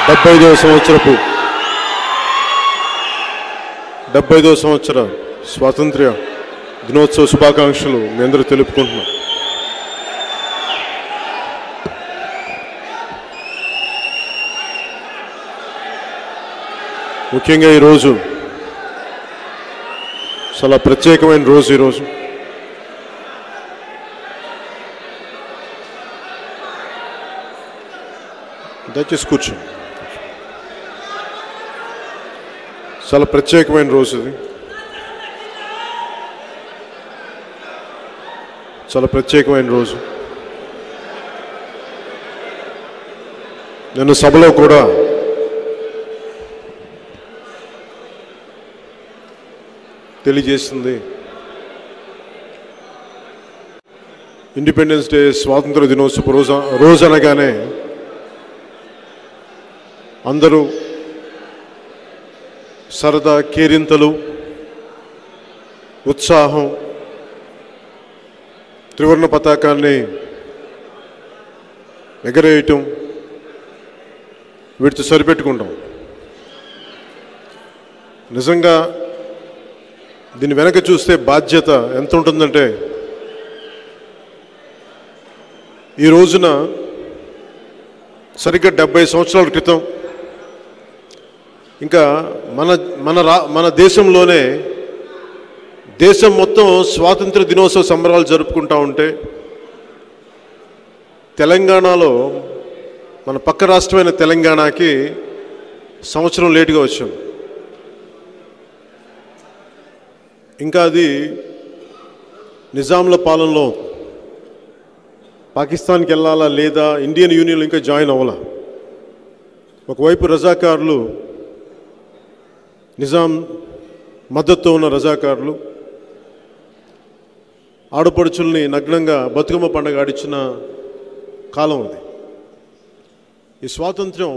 75వ సంవత్సర స్వాతంత్ర్య దినోత్సవ శుభాకాంక్షలు మీ అందరూ తెలుపుకుంటున్నాం. ముఖ్యంగా ఈరోజు చాలా ప్రత్యేకమైన రోజు. ఈరోజు దయచేసి కూర్చో. చాలా ప్రత్యేకమైన రోజు ఇది. చాలా ప్రత్యేకమైన రోజు. నేను సభలో కూడా తెలియజేస్తుంది, ఇండిపెండెన్స్ డే స్వాతంత్ర దినోత్సవ రోజు అనగానే అందరూ సరదా, కేరింతలు, ఉత్సాహం, త్రివర్ణ పతాకాన్ని ఎగరేయటం, వీటితో సరిపెట్టుకుంటాం. నిజంగా దీని వెనక చూస్తే బాధ్యత ఎంత ఉంటుందంటే, ఈ రోజున సరిగ్గా 70 సంవత్సరాల క్రితం ఇంకా మన దేశంలోనే దేశం మొత్తం స్వాతంత్ర దినోత్సవ సంబరాలు జరుపుకుంటూ ఉంటే, తెలంగాణలో మన పక్క రాష్ట్రమైన తెలంగాణకి సంవత్సరం లేటుగా వచ్చాం. ఇంకా అది నిజాంల పాలనలో పాకిస్తాన్కి వెళ్ళాలా లేదా ఇండియన్ యూనియన్లో ఇంకా జాయిన్ అవ్వాలా. ఒకవైపు రజాకారులు, నిజాం మద్దతుతో ఉన్న రజాకారులు ఆడపడుచుల్ని నగ్నంగా బతుకమ్మ పండుగ ఆడించిన కాలం అది. ఈ స్వాతంత్ర్యం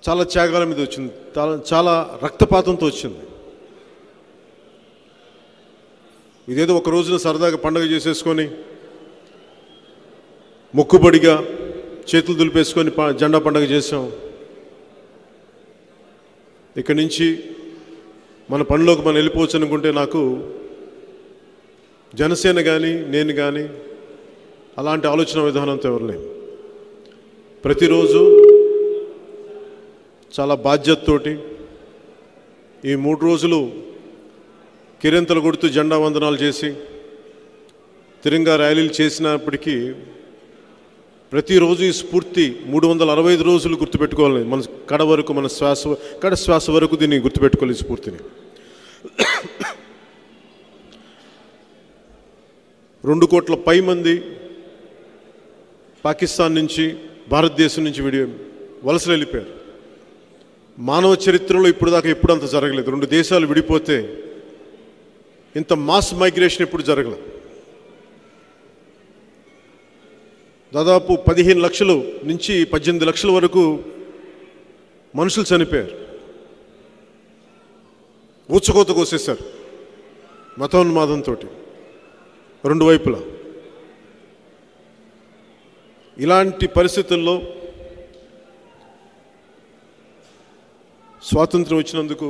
చాలా త్యాగాల మీద వచ్చింది, చాలా రక్తపాతంతో వచ్చింది. ఇదేదో ఒక రోజున సరదాగా పండుగ చేసేసుకొని మొక్కుబడిగా చేతులు దులిపేసుకొని జెండా పండుగ చేసాం. ఇక్కడి నుంచి మన పనిలోకి మనం వెళ్ళిపోవచ్చు అనుకుంటే, నాకు జనసేన కానీ నేను కానీ అలాంటి ఆలోచన విధానంతో ఎవరు లేము. ప్రతిరోజు చాలా బాధ్యతతోటి ఈ 3 రోజులు కిరెంతలు కొడుతూ జెండా వందనాలు చేసి తిరంగా ర్యాలీలు చేసినప్పటికీ ప్రతిరోజు ఈ స్ఫూర్తి 365 రోజులు గుర్తుపెట్టుకోవాలి. మన కడ శ్వాస వరకు దీన్ని గుర్తుపెట్టుకోవాలి, ఈ స్ఫూర్తిని. 2 కోట్ల పై మంది పాకిస్తాన్ నుంచి, భారతదేశం నుంచి వలసలు వెళ్ళిపోయారు. మానవ చరిత్రలో ఇప్పుడు దాకా ఎప్పుడు అంత జరగలేదు. 2 దేశాలు విడిపోతే ఇంత మాస్ మైగ్రేషన్ ఎప్పుడు జరగలేదు. దాదాపు 15 లక్షలు నుంచి 18 లక్షల వరకు మనుషులు చనిపోయారు. ఊచకోత కోసేశారు మతోన్మాదంతో 2 వైపులా. ఇలాంటి పరిస్థితుల్లో స్వాతంత్రం వచ్చినందుకు,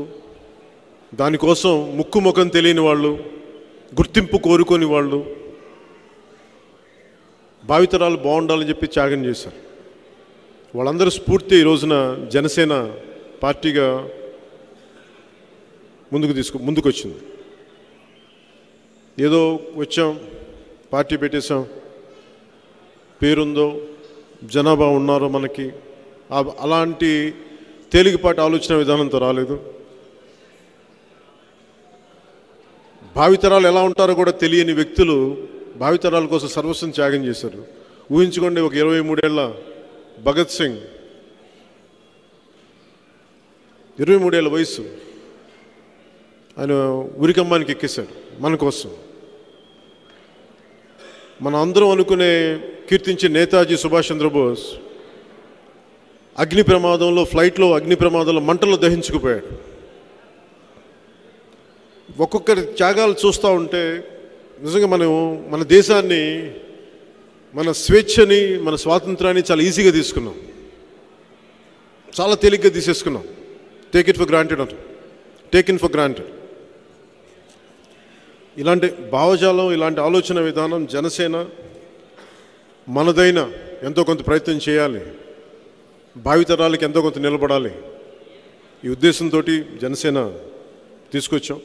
దానికోసం ముక్కు ముఖం తెలియని వాళ్ళు, గుర్తింపు కోరుకొని వాళ్ళు, భావితరాలు బాగుండాలని చెప్పి త్యాగం చేశారు. వాళ్ళందరూ స్ఫూర్తి ఈ రోజున జనసేన పార్టీగా ముందుకు వచ్చింది. ఏదో వచ్చాం, పార్టీ పెట్టేశాం, పేరుందో, జనాభా ఉన్నారో మనకి, అలాంటి తేలికపాటి ఆలోచన విధానంతో రాలేదు. భావితరాలు ఎలా ఉంటారో కూడా తెలియని వ్యక్తులు భావితరాల కోసం సర్వస్వం త్యాగం చేశారు. ఊహించుకోండి, ఒక 23 ఏళ్ల భగత్ సింగ్, 23 ఏళ్ల వయసు, ఆయన ఉరికమ్మానికి ఎక్కేశాడు మన కోసం. మనం అందరం అనుకునే కీర్తించే నేతాజీ సుభాష్ చంద్రబోస్ ఫ్లైట్లో అగ్ని ప్రమాదంలో మంటల్లో దహించుకుపోయాడు. ఒక్కొక్కరి త్యాగాలు చూస్తూ ఉంటే నిజంగా మన దేశాన్ని, మన స్వేచ్ఛని, మన స్వాతంత్రాన్ని చాలా ఈజీగా తీసుకున్నాం. చాలా తేలిగ్గా తీసేసుకున్నాం. Take in for granted. ఇలాంటి భావజాలం, ఇలాంటి ఆలోచన విధానం జనసేన మనదైన ఎంతో కొంత ప్రయత్నం చేయాలి, భావితరాలకి ఎంతో కొంత నిలబడాలి, ఈ ఉద్దేశంతో జనసేన తీసుకొచ్చాం.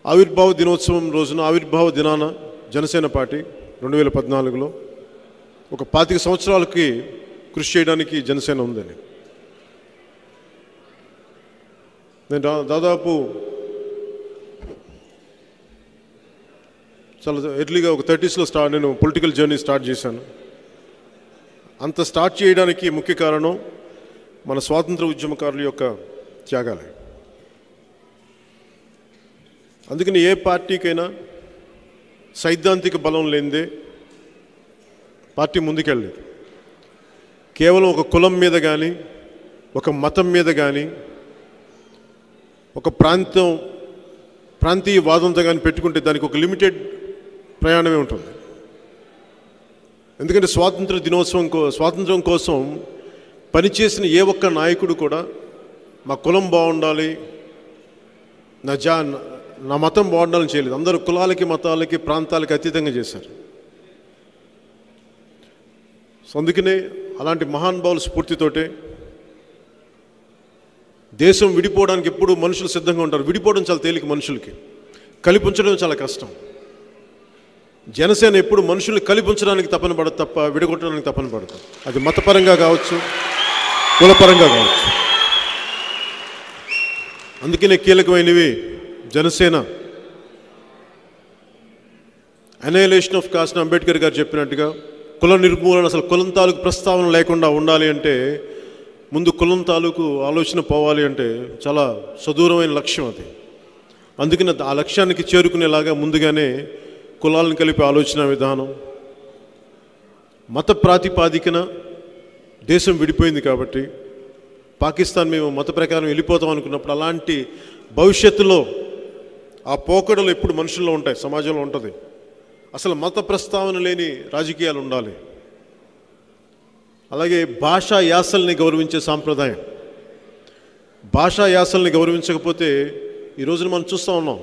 ఆవిర్భావ దినోత్సవం రోజున, ఆవిర్భావ దినాన జనసేన పార్టీ 2014లో ఒక 25 సంవత్సరాలకి కృషి చేయడానికి జనసేన ఉందని. నేను దాదాపు చాలా ఎర్లీగా ఒక 30sలో నేను పొలిటికల్ జర్నీ స్టార్ట్ చేశాను. అంత స్టార్ట్ చేయడానికి ముఖ్య కారణం మన స్వాతంత్ర ఉద్యమకారుల యొక్క త్యాగాలే. అందుకని ఏ పార్టీకైనా సైద్ధాంతిక బలం లేనిదే పార్టీ ముందుకెళ్ళలేదు. కేవలం ఒక కులం మీద కానీ, ఒక మతం మీద కానీ, ఒక ప్రాంతీయ వాదంతో కానీ పెట్టుకుంటే దానికి ఒక లిమిటెడ్ ప్రయాణమే ఉంటుంది. ఎందుకంటే స్వాతంత్రం కోసం పనిచేసిన ఏ ఒక్క నాయకుడు కూడా మా కులం బాగుండాలి, నా మతం బాగుండాలని చేయలేదు. అందరూ కులాలకి, మతాలకి, ప్రాంతాలకి అతీతంగా చేశారు. సో అందుకనే అలాంటి మహానుభావుల స్ఫూర్తితోటే దేశం విడిపోవడానికి ఎప్పుడు మనుషులు సిద్ధంగా ఉంటారు. విడిపోవడం చాలా తేలిక, మనుషులకి కలిపి ఉంచడం చాలా కష్టం. జనసేన ఎప్పుడు మనుషుల్ని కలిపి ఉంచడానికి తపన పడదు తప్ప విడగొట్టడానికి తపన పడదు. అది మతపరంగా కావచ్చు, కులపరంగా కావచ్చు. అందుకనే కీలకమైనవి జనసేన అనైలేషన్ ఆఫ్ కాస్ట్. అంబేద్కర్ గారు చెప్పినట్టుగా కుల నిర్మూలన, అసలు కులం తాలూకు ప్రస్తావన లేకుండా ఉండాలి అంటే ముందు కులం తాలూకు ఆలోచన పోవాలి అంటే చాలా సుదూరమైన లక్ష్యం అది. అందుకని ఆ లక్ష్యానికి చేరుకునేలాగా ముందుగానే కులాలను కలిపి ఆలోచన విధానం, మత ప్రాతిపాదికన దేశం విడిపోయింది కాబట్టి పాకిస్తాన్ మేము మత ప్రకారం వెళ్ళిపోతాం అనుకున్నప్పుడు అలాంటి భవిష్యత్తులో ఆ పోకడలు ఎప్పుడు మనుషుల్లో ఉంటాయి, సమాజంలో ఉంటుంది. అసలు మత ప్రస్తావన లేని రాజకీయాలు ఉండాలి. అలాగే భాషా యాసల్ని గౌరవించే సాంప్రదాయం. భాషా యాసల్ని గౌరవించకపోతే ఈ రోజున మనం చూస్తూ ఉన్నాం,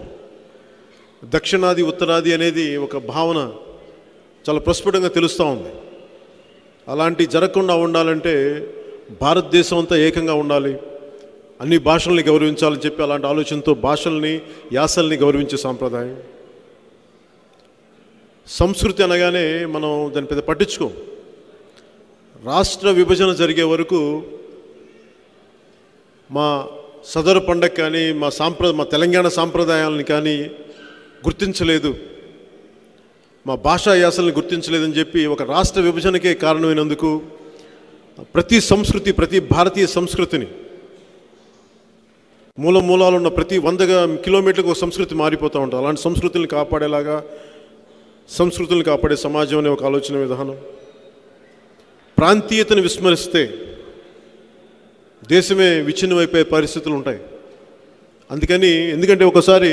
దక్షిణాది ఉత్తరాది అనేది ఒక భావన చాలా ప్రస్ఫుటంగా తెలుస్తూ ఉంది. అలాంటి జరగకుండా ఉండాలంటే భారతదేశం అంతా ఏకంగా ఉండాలి, అన్ని భాషల్ని గౌరవించాలని చెప్పి అలాంటి ఆలోచనతో భాషల్ని, యాసల్ని గౌరవించే సాంప్రదాయం. సంస్కృతి అనగానే మనం దాన్ని పెద్ద పట్టించుకోం. రాష్ట్ర విభజన జరిగే వరకు మా సదరు పండగ కానీ, మా తెలంగాణ సాంప్రదాయాలని కానీ గుర్తించలేదు, మా భాషా యాసల్ని గుర్తించలేదని చెప్పి ఒక రాష్ట్ర విభజనకే కారణమైనందుకు ప్రతి సంస్కృతి, ప్రతి భారతీయ సంస్కృతిని, మూలాలు ఉన్న ప్రతి 100 కిలోమీటర్లకు ఒక సంస్కృతి మారిపోతూ ఉంటుంది. అలాంటి సంస్కృతులను కాపాడేలాగా, సంస్కృతులను కాపాడే సమాజం అనే ఒక ఆలోచన విధానం. ప్రాంతీయతను విస్మరిస్తే దేశమే విచ్ఛిన్నమైపోయే పరిస్థితులు ఉంటాయి. ఎందుకంటే ఒకసారి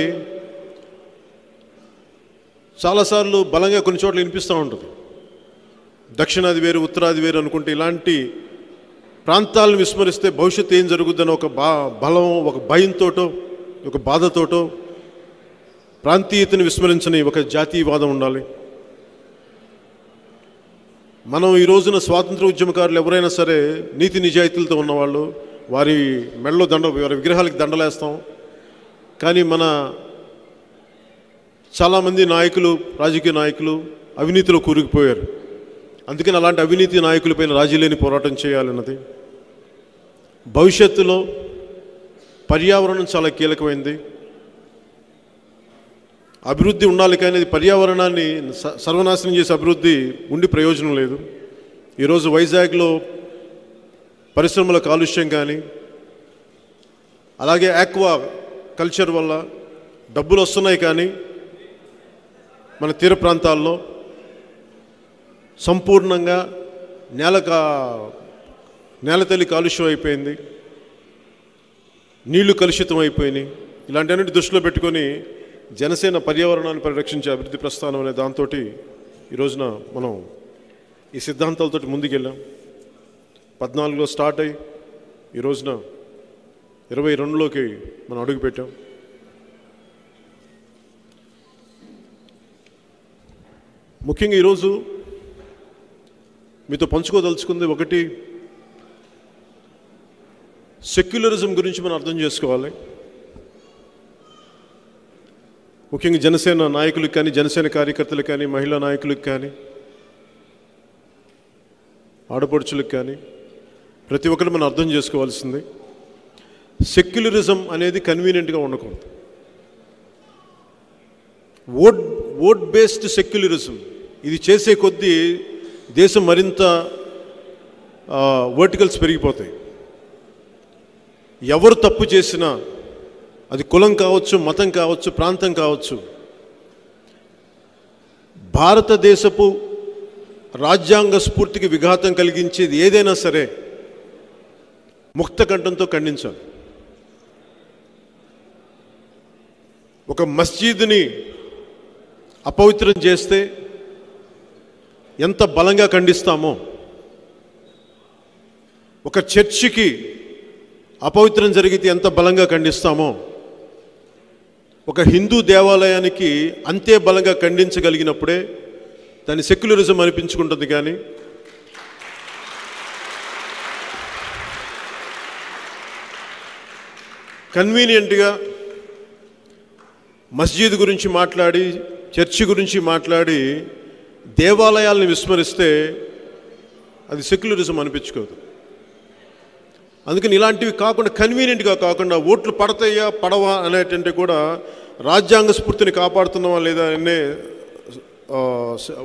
చాలాసార్లు బలంగా కొన్ని చోట్ల వినిపిస్తూ ఉంటుంది, దక్షిణాది వేరు, ఉత్తరాది వేరు అనుకుంటే ఇలాంటి ప్రాంతాలను విస్మరిస్తే భవిష్యత్తు ఏం జరుగుద్దని ఒక బలం, ఒక భయంతోటో, ఒక బాధతోటో ప్రాంతీయతను విస్మరించని ఒక జాతీయవాదం ఉండాలి. మనం ఈ రోజున స్వాతంత్ర ఉద్యమకారులు ఎవరైనా సరే నీతి నిజాయితీలతో ఉన్నవాళ్ళు, వారి మెడలో వారి విగ్రహాలకి దండలేస్తాం. కానీ మన చాలామంది నాయకులు, రాజకీయ నాయకులు అవినీతిలో కూరుకుపోయారు. అందుకని అలాంటి అవినీతి నాయకులపైన రాజీ లేని పోరాటం చేయాలన్నది. భవిష్యత్తులో పర్యావరణం చాలా కీలకమైంది. అభివృద్ధి ఉండాలి, కానీ పర్యావరణాన్ని సర్వనాశనం చేసే అభివృద్ధి ఉండి ప్రయోజనం లేదు. ఈరోజు వైజాగ్లో పరిశ్రమల కాలుష్యం కానీ, అలాగే ఆక్వా కల్చర్ వల్ల డబ్బులు వస్తున్నాయి, కానీ మన తీర ప్రాంతాల్లో సంపూర్ణంగా నేలతల్లి కాలుష్యం అయిపోయింది, నీళ్లు కలుషితం అయిపోయినాయి. ఇలాంటివన్నిటి దృష్టిలో పెట్టుకొని జనసేన పర్యావరణాన్ని పరిరక్షించే అభివృద్ధి ప్రస్థానం అనే దాంతో ఈ రోజున మనం ఈ సిద్ధాంతాలతో ముందుకెళ్ళాం. 14లో స్టార్ట్ అయ్యి ఈ రోజున 22లోకి మనం అడుగుపెట్టాం. ముఖ్యంగా ఈరోజు మీతో పంచుకోదలుచుకుంది ఒకటి, సెక్యులరిజం గురించి మనం అర్థం చేసుకోవాలి. ముఖ్యంగా జనసేన నాయకులకు కానీ, జనసేన కార్యకర్తలకు కానీ, మహిళా నాయకులకు కానీ, ఆడపడుచులకు కానీ ప్రతి ఒక్కరు మనం అర్థం చేసుకోవాల్సింది, సెక్యులరిజం అనేది కన్వీనియంట్గా ఉండకూడదు. ఓట్ బేస్డ్ సెక్యులరిజం ఇది చేసే కొద్దీ దేశం మరింత వర్టికల్స్ పెరిగిపోతాయి. ఎవరు తప్పు చేసినా, అది కులం కావచ్చు, మతం కావచ్చు, ప్రాంతం కావచ్చు, భారతదేశపు రాజ్యాంగ స్ఫూర్తికి విఘాతం కలిగించేది ఏదైనా సరే ముక్త కంఠంతో ఖండించాలి. ఒక మస్జిద్ని అపవిత్రం చేస్తే ఎంత బలంగా ఖండిస్తామో, ఒక చర్చికి అపవిత్రం జరిగితే ఎంత బలంగా ఖండిస్తామో, ఒక హిందూ దేవాలయానికి అంతే బలంగా ఖండించగలిగినప్పుడే దాన్ని సెక్యులరిజం అనిపించుకుంటుంది. కానీ కన్వీనియంట్గా మస్జిద్ గురించి మాట్లాడి, చర్చి గురించి మాట్లాడి దేవాలయాలను విస్మరిస్తే అది సెక్యులరిజం అనిపించుకోదు. అందుకని ఇలాంటివి కాకుండా, కన్వీనియంట్గా కాకుండా, ఓట్లు పడతాయా పడవా అనేటంటే కూడా రాజ్యాంగ స్ఫూర్తిని కాపాడుతున్నావా లేదా అనే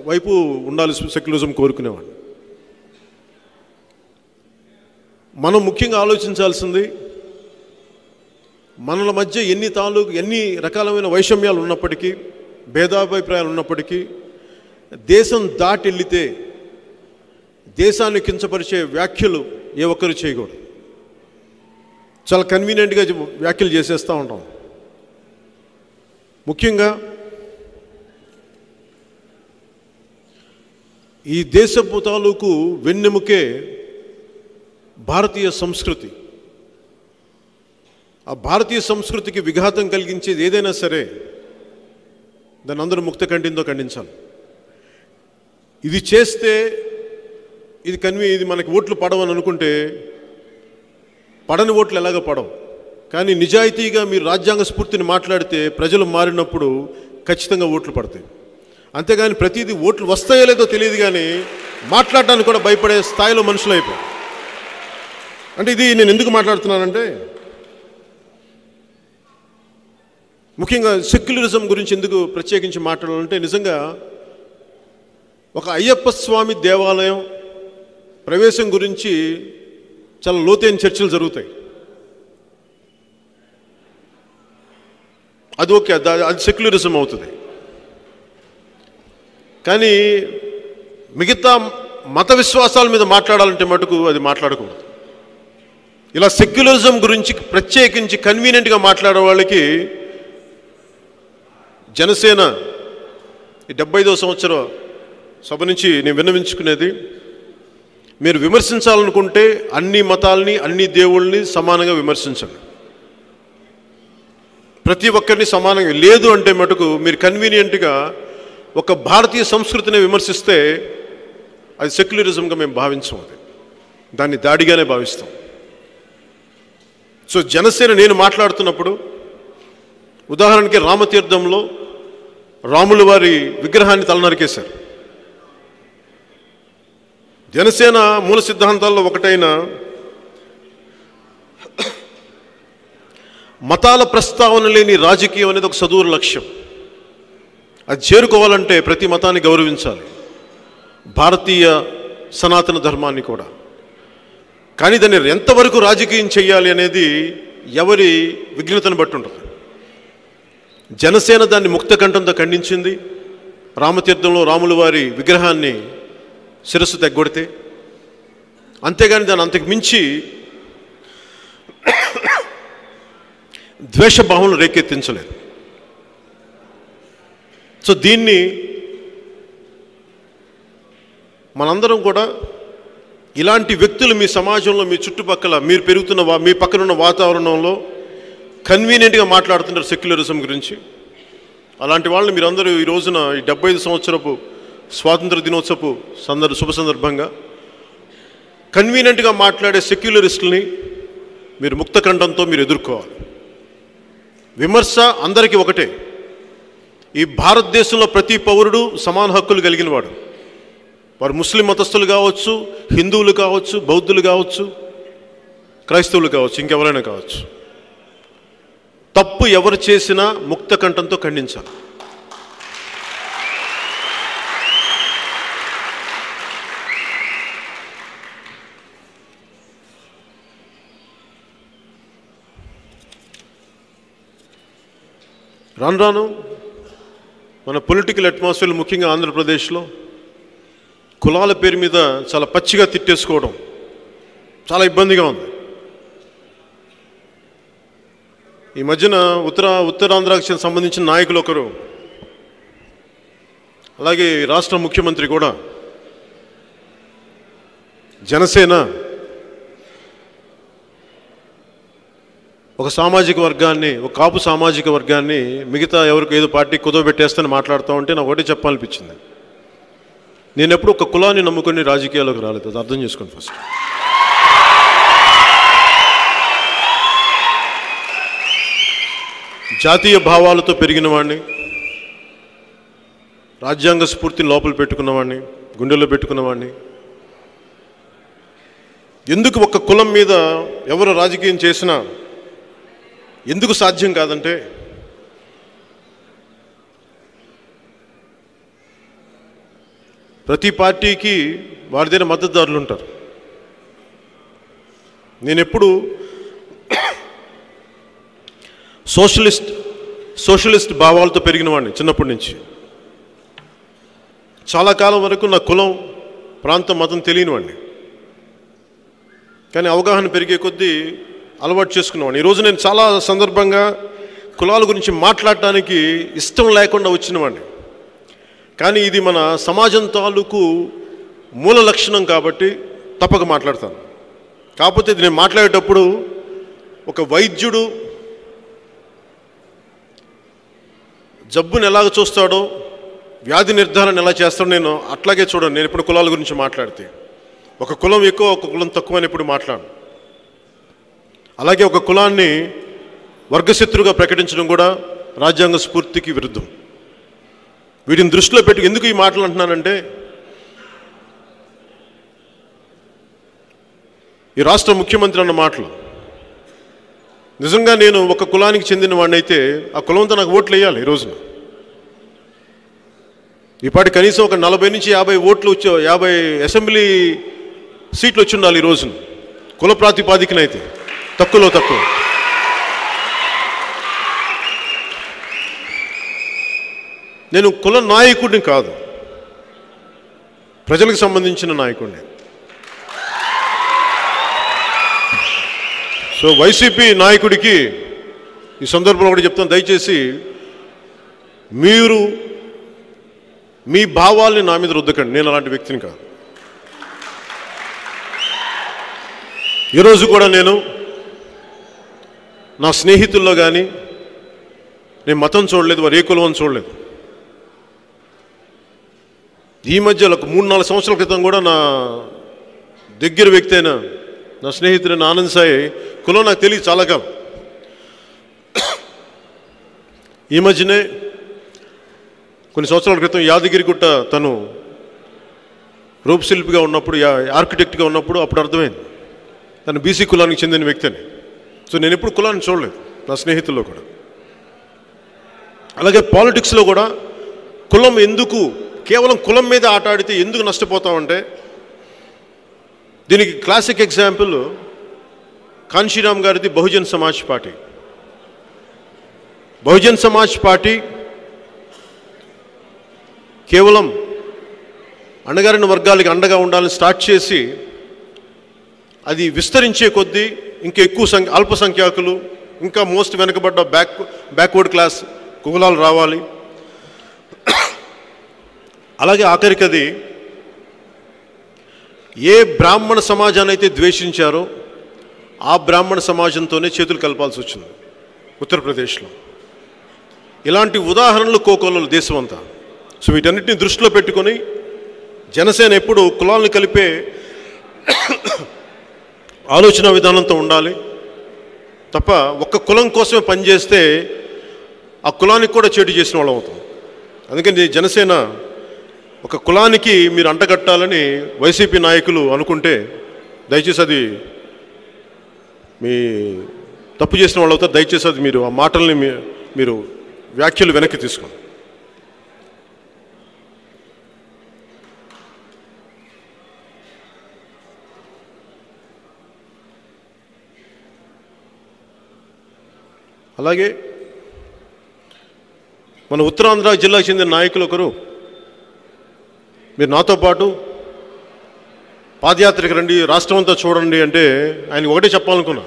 వైపు ఉండాలి సెక్యులరిజం కోరుకునేవాడిని. మనం ముఖ్యంగా ఆలోచించాల్సింది, మనల మధ్య ఎన్ని రకాలమైన వైషమ్యాలు ఉన్నప్పటికీ, భేదాభిప్రాయాలు ఉన్నప్పటికీ, దేశం దాటి వెళితే దేశాన్ని కించపరిచే వ్యాఖ్యలు ఏ ఒక్కరు చేయకూడదు. చాలా కన్వీనియంట్గా వ్యాఖ్యలు చేసేస్తూ ఉంటాం. ముఖ్యంగా ఈ దేశపు తాలూకు వెన్నెముకే భారతీయ సంస్కృతి. ఆ భారతీయ సంస్కృతికి విఘాతం కలిగించేది ఏదైనా సరే దాన్ని అందరూ ముక్త కంఠంతో ఖండించాలి. ఇది చేస్తే ఇది మనకి ఓట్లు పడవని అనుకుంటే పడని ఓట్లు ఎలాగో పడవు. కానీ నిజాయితీగా మీరు రాజ్యాంగ స్ఫూర్తిని మాట్లాడితే ప్రజలు మారినప్పుడు ఖచ్చితంగా ఓట్లు పడతాయి. అంతేగాని ప్రతిదీ ఓట్లు వస్తాయో లేదో తెలియదు కానీ మాట్లాడడానికి కూడా భయపడే స్థాయిలో మనుషులు అయిపోయారు. అంటే ఇది నేను ఎందుకు మాట్లాడుతున్నానంటే, ముఖ్యంగా సెక్యులరిజం గురించి ఎందుకు ప్రత్యేకించి మాట్లాడాలంటే, నిజంగా ఒక అయ్యప్ప స్వామి దేవాలయం ప్రవేశం గురించి చాలా లోతైన చర్చలు జరుగుతాయి. అది ఓకే, అది సెక్యులరిజం అవుతుంది. కానీ మిగతా మత విశ్వాసాల మీద మాట్లాడాలంటే మటుకు అది మాట్లాడకూడదు. ఇలా సెక్యులరిజం గురించి ప్రత్యేకించి కన్వీనియంట్గా మాట్లాడే వాళ్ళకి జనసేన 75వ సంవత్సర సభ నుంచి నేను విన్నవించుకునేది, మీరు విమర్శించాలనుకుంటే అన్ని మతాలని, అన్ని దేవుళ్ళని సమానంగా విమర్శించండి. ప్రతి ఒక్కరిని సమానంగా, లేదు అంటే మటుకు మీరు కన్వీనియంట్గా ఒక భారతీయ సంస్కృతిని విమర్శిస్తే అది సెక్యులరిజంగా మేము భావించాం. దాన్ని దాడిగానే భావిస్తాం. సో జనసేన నేను మాట్లాడుతున్నప్పుడు, ఉదాహరణకి రామతీర్థంలో రాముల వారి విగ్రహాన్ని తలనరికేశారు. జనసేన మూల సిద్ధాంతాల్లో ఒకటైన మతాల ప్రస్తావన లేని రాజకీయం అనేది ఒక సదూర లక్ష్యం. అది చేరుకోవాలంటే ప్రతి మతాన్ని గౌరవించాలి, భారతీయ సనాతన ధర్మాన్ని కూడా. కానీ దాన్ని ఎంతవరకు రాజకీయం చేయాలి అనేది ఎవరి విఘ్నతను బట్టి ఉంటుంది. జనసేన దాన్ని ముక్త కంఠంతో ఖండించింది. రామతీర్థంలో రాముల వారి విగ్రహాన్ని శిరస్సు తెగ్గొడితే, అంతేగాని దాన్ని అంతకు మించి ద్వేషభావం రేకెత్తించలేదు. సో దీన్ని మనందరం కూడా ఇలాంటి వ్యక్తులు మీ సమాజంలో, మీ చుట్టుపక్కల, మీరు పెరుగుతున్న మీ పక్కనున్న వాతావరణంలో కన్వీనియంట్గా మాట్లాడుతున్నారు సెక్యులరిజం గురించి. అలాంటి వాళ్ళని మీరందరూ ఈ రోజున ఈ 75 సంవత్సరపు స్వాతంత్ర దినోత్సవపు శుభ సందర్భంగా కన్వీనియంట్గా మాట్లాడే సెక్యులరిస్టుల్ని మీరు ముక్త కంఠంతో మీరు ఎదుర్కోవాలి. విమర్శ అందరికీ ఒకటే. ఈ భారతదేశంలో ప్రతి పౌరుడు సమాన హక్కులు కలిగిన వాడు. వారు ముస్లిం మతస్థులు కావచ్చు, హిందువులు కావచ్చు, బౌద్ధులు కావచ్చు, క్రైస్తవులు కావచ్చు, ఇంకెవరైనా కావచ్చు. తప్పు ఎవరు చేసినా ముక్త కంఠంతో ఖండించాలి. రాను రాను మన పొలిటికల్ అట్మాస్ఫియర్, ముఖ్యంగా ఆంధ్రప్రదేశ్లో కులాల పేరు మీద చాలా పచ్చిగా తిట్టేసుకోవడం చాలా ఇబ్బందిగా ఉంది. ఈ మధ్యన ఉత్తరాంధ్రకి సంబంధించిన నాయకులు ఒకరు, అలాగే రాష్ట్ర ముఖ్యమంత్రి కూడా జనసేన ఒక సామాజిక వర్గాన్ని, ఒక కాపు సామాజిక వర్గాన్ని మిగతా ఎవరికి ఏదో పార్టీ కుదవబెట్టేస్తని మాట్లాడుతూ ఉంటే నాకు ఒకటి చెప్పాలనిపించింది. నేను ఎప్పుడు ఒక కులాన్ని నమ్ముకొని రాజకీయాల్లోకి రాలేదు. అది అర్థం చేసుకోండి ఫస్ట్. జాతీయ భావాలతో పెరిగిన వాడిని, రాజ్యాంగ స్ఫూర్తిని లోపల పెట్టుకున్నవాడిని, గుండెల్లో పెట్టుకున్నవాడిని. ఎందుకు ఒక కులం మీద ఎవరు రాజకీయం చేసినా ఎందుకు సాధ్యం కాదంటే, ప్రతి పార్టీకి వారిదైన మద్దతుదారులు ఉంటారు. నేను ఎప్పుడు సోషలిస్ట్ భావాలతో పెరిగిన వాడిని చిన్నప్పటి నుంచి. చాలా కాలం వరకు నా కులం, ప్రాంతం, మతం తెలియని వాడిని. కానీ అవగాహన పెరిగే కొద్దీ అలవాటు చేసుకున్నవాడిని. ఈరోజు నేను చాలా సందర్భంగా కులాల గురించి మాట్లాడటానికి ఇష్టం లేకుండా వచ్చినవాడిని. కానీ ఇది మన సమాజం తాలూకు మూల లక్షణం కాబట్టి తప్పక మాట్లాడతాను. కాకపోతే ఇది నేను మాట్లాడేటప్పుడు ఒక వైద్యుడు జబ్బుని ఎలాగ చూస్తాడో, వ్యాధి నిర్ధారణ ఎలా చేస్తాడో నేను అట్లాగే చూడండి. నేను ఇప్పుడు కులాల గురించి మాట్లాడితే ఒక కులం ఎక్కువ, ఒక కులం తక్కువ అని ఇప్పుడు మాట్లాడు. అలాగే ఒక కులాన్ని వర్గశత్రుగా ప్రకటించడం కూడా రాజ్యాంగ స్ఫూర్తికి విరుద్ధం. వీటిని దృష్టిలో పెట్టి ఎందుకు ఈ మాటలు అంటున్నానంటే, ఈ రాష్ట్ర ముఖ్యమంత్రి అన్న మాటలు నిజంగా నేను ఒక కులానికి చెందిన వాడిని అయితే ఆ కులంతో నాకు ఓట్లు వేయాలి. ఈ రోజున ఈపాటి కనీసం ఒక 40 నుంచి 50 ఓట్లు 50 అసెంబ్లీ సీట్లు వచ్చి ఉండాలి ఈ రోజున, కుల ప్రాతిపాదికనైతే తక్కువలో తక్కువ. నేను కుల నాయకుడిని కాదు, ప్రజలకు సంబంధించిన నాయకుడిని. సో వైసీపీ నాయకుడికి ఈ సందర్భంలో కూడా చెప్తాను, దయచేసి మీరు మీ భావాల్ని నా మీద రుద్దకండి. నేను అలాంటి వ్యక్తిని కాదు. ఈరోజు కూడా నేను నా స్నేహితుల్లో కానీ నేను మతం చూడలేదు, వారు ఏ కులం అని చూడలేదు. ఈ మధ్య ఒక 3-4 సంవత్సరాల క్రితం కూడా నా దగ్గర వ్యక్తి అయిన నా స్నేహితుడైన ఆనంద్ సాయి కులం నాకు తెలియదు చాలా కాలం. ఈ మధ్యనే కొన్ని సంవత్సరాల క్రితం యాదగిరిగుట్ట తను రూపశిల్పిగా ఉన్నప్పుడు, ఆర్కిటెక్ట్గా ఉన్నప్పుడు అప్పుడు అర్థమైంది తను బీసీ కులానికి చెందిన వ్యక్తి అని. సో నేను ఎప్పుడు కులాన్ని చూడలేదు నా స్నేహితుల్లో కూడా. అలాగే పాలిటిక్స్లో కూడా కులం ఎందుకు, కేవలం కులం మీద ఆట ఆడితే ఎందుకు నష్టపోతామంటే, దీనికి క్లాసిక్ ఎగ్జాంపుల్ కాన్షీరామ్ గారిది బహుజన్ సమాజ్ పార్టీ. బహుజన్ సమాజ్ పార్టీ కేవలం అణగారిన వర్గాలకి అండగా ఉండాలని స్టార్ట్ చేసి అది విస్తరించే కొద్దీ ఇంకా ఎక్కువ అల్పసంఖ్యాకులు, ఇంకా మోస్ట్ వెనుకబడ్డ బ్యాక్వర్డ్ క్లాస్ కులాలు రావాలి. అలాగే ఆఖరికి అది ఏ బ్రాహ్మణ సమాజాన్ని అయితే ద్వేషించారో ఆ బ్రాహ్మణ సమాజంతోనే చేతులు కలపాల్సి వచ్చింది ఉత్తరప్రదేశ్లో. ఇలాంటి ఉదాహరణలు కోకొల్లలు దేశం అంతా. సో వీటన్నిటిని దృష్టిలో పెట్టుకొని జనసేన ఎప్పుడు కులాలను కలిపే ఆలోచన విధానంతో ఉండాలి తప్ప ఒక్క కులం కోసమే పనిచేస్తే ఆ కులానికి కూడా చేటు చేసిన వాళ్ళం అవుతాం. అందుకని జనసేన ఒక కులానికి మీరు అంటగట్టాలని వైసీపీ నాయకులు అనుకుంటే దయచేసి అది మీ తప్పు చేసిన వాళ్ళు అవుతారు. దయచేసి అది మీరు ఆ మాటల్ని మీరు వ్యాఖ్యలు వెనక్కి తీసుకోండి. అలాగే మన ఉత్తరాంధ్ర జిల్లాకు చెందిన నాయకులు ఒకరు మీరు నాతో పాటు పాదయాత్రకు రండి, రాష్ట్రం అంతా చూడండి అంటే ఆయన ఒకటే చెప్పాలనుకున్నా.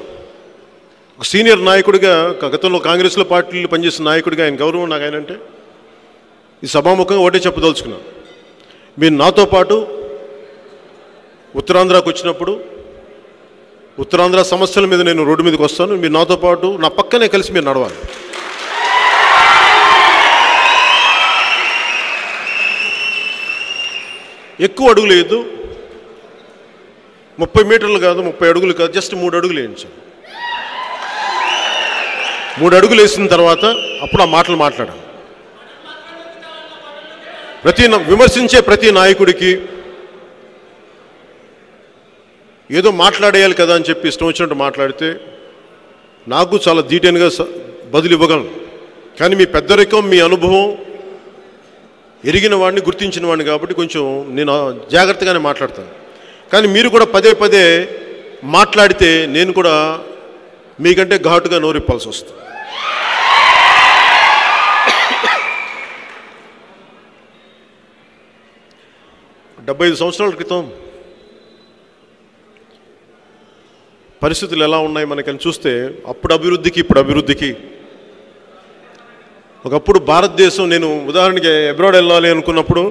ఒక సీనియర్ నాయకుడిగా, గతంలో కాంగ్రెస్లో పార్టీలు పనిచేసిన నాయకుడిగా ఆయన గౌరవం నాకు ఆయన అంటే ఈ సభాముఖంగా ఒకటే చెప్పదలుచుకున్నాను. మీరు నాతో పాటు ఉత్తరాంధ్రకు వచ్చినప్పుడు ఉత్తరాంధ్ర సమస్యల మీద నేను రోడ్డు మీదకి వస్తాను. మీరు నాతో పాటు నా పక్కనే కలిసి మీరు నడవాలి. ఎక్కువ అడుగులు వేయద్దు, 30 మీటర్లు కాదు, 30 అడుగులు కాదు, జస్ట్ 3 అడుగులు వేయించాను. 3 అడుగులు వేసిన తర్వాత అప్పుడు ఆ మాటలు మాట్లాడాలి. విమర్శించే ప్రతి నాయకుడికి ఏదో మాట్లాడేయాలి కదా అని చెప్పి ఇష్టం వచ్చినట్టు మాట్లాడితే నాకు చాలా డీటెయిల్గా బదులు ఇవ్వగలను. కానీ మీ పెద్దరికం, మీ అనుభవం ఎరిగిన వాడిని, గుర్తించిన వాడిని కాబట్టి కొంచెం నేను జాగ్రత్తగానే మాట్లాడతాను. కానీ మీరు కూడా పదే పదే మాట్లాడితే నేను కూడా మీకంటే ఘాటుగా నోరిప్పాల్సి వస్తుంది. డెబ్బై 5 సంవత్సరాల క్రితం పరిస్థితులు ఎలా ఉన్నాయి మనకని చూస్తే అప్పుడు అభివృద్ధికి ఇప్పుడు అభివృద్ధికి, ఒకప్పుడు భారతదేశం, నేను ఉదాహరణకి అబ్రాడ్ వెళ్ళాలి అనుకున్నప్పుడు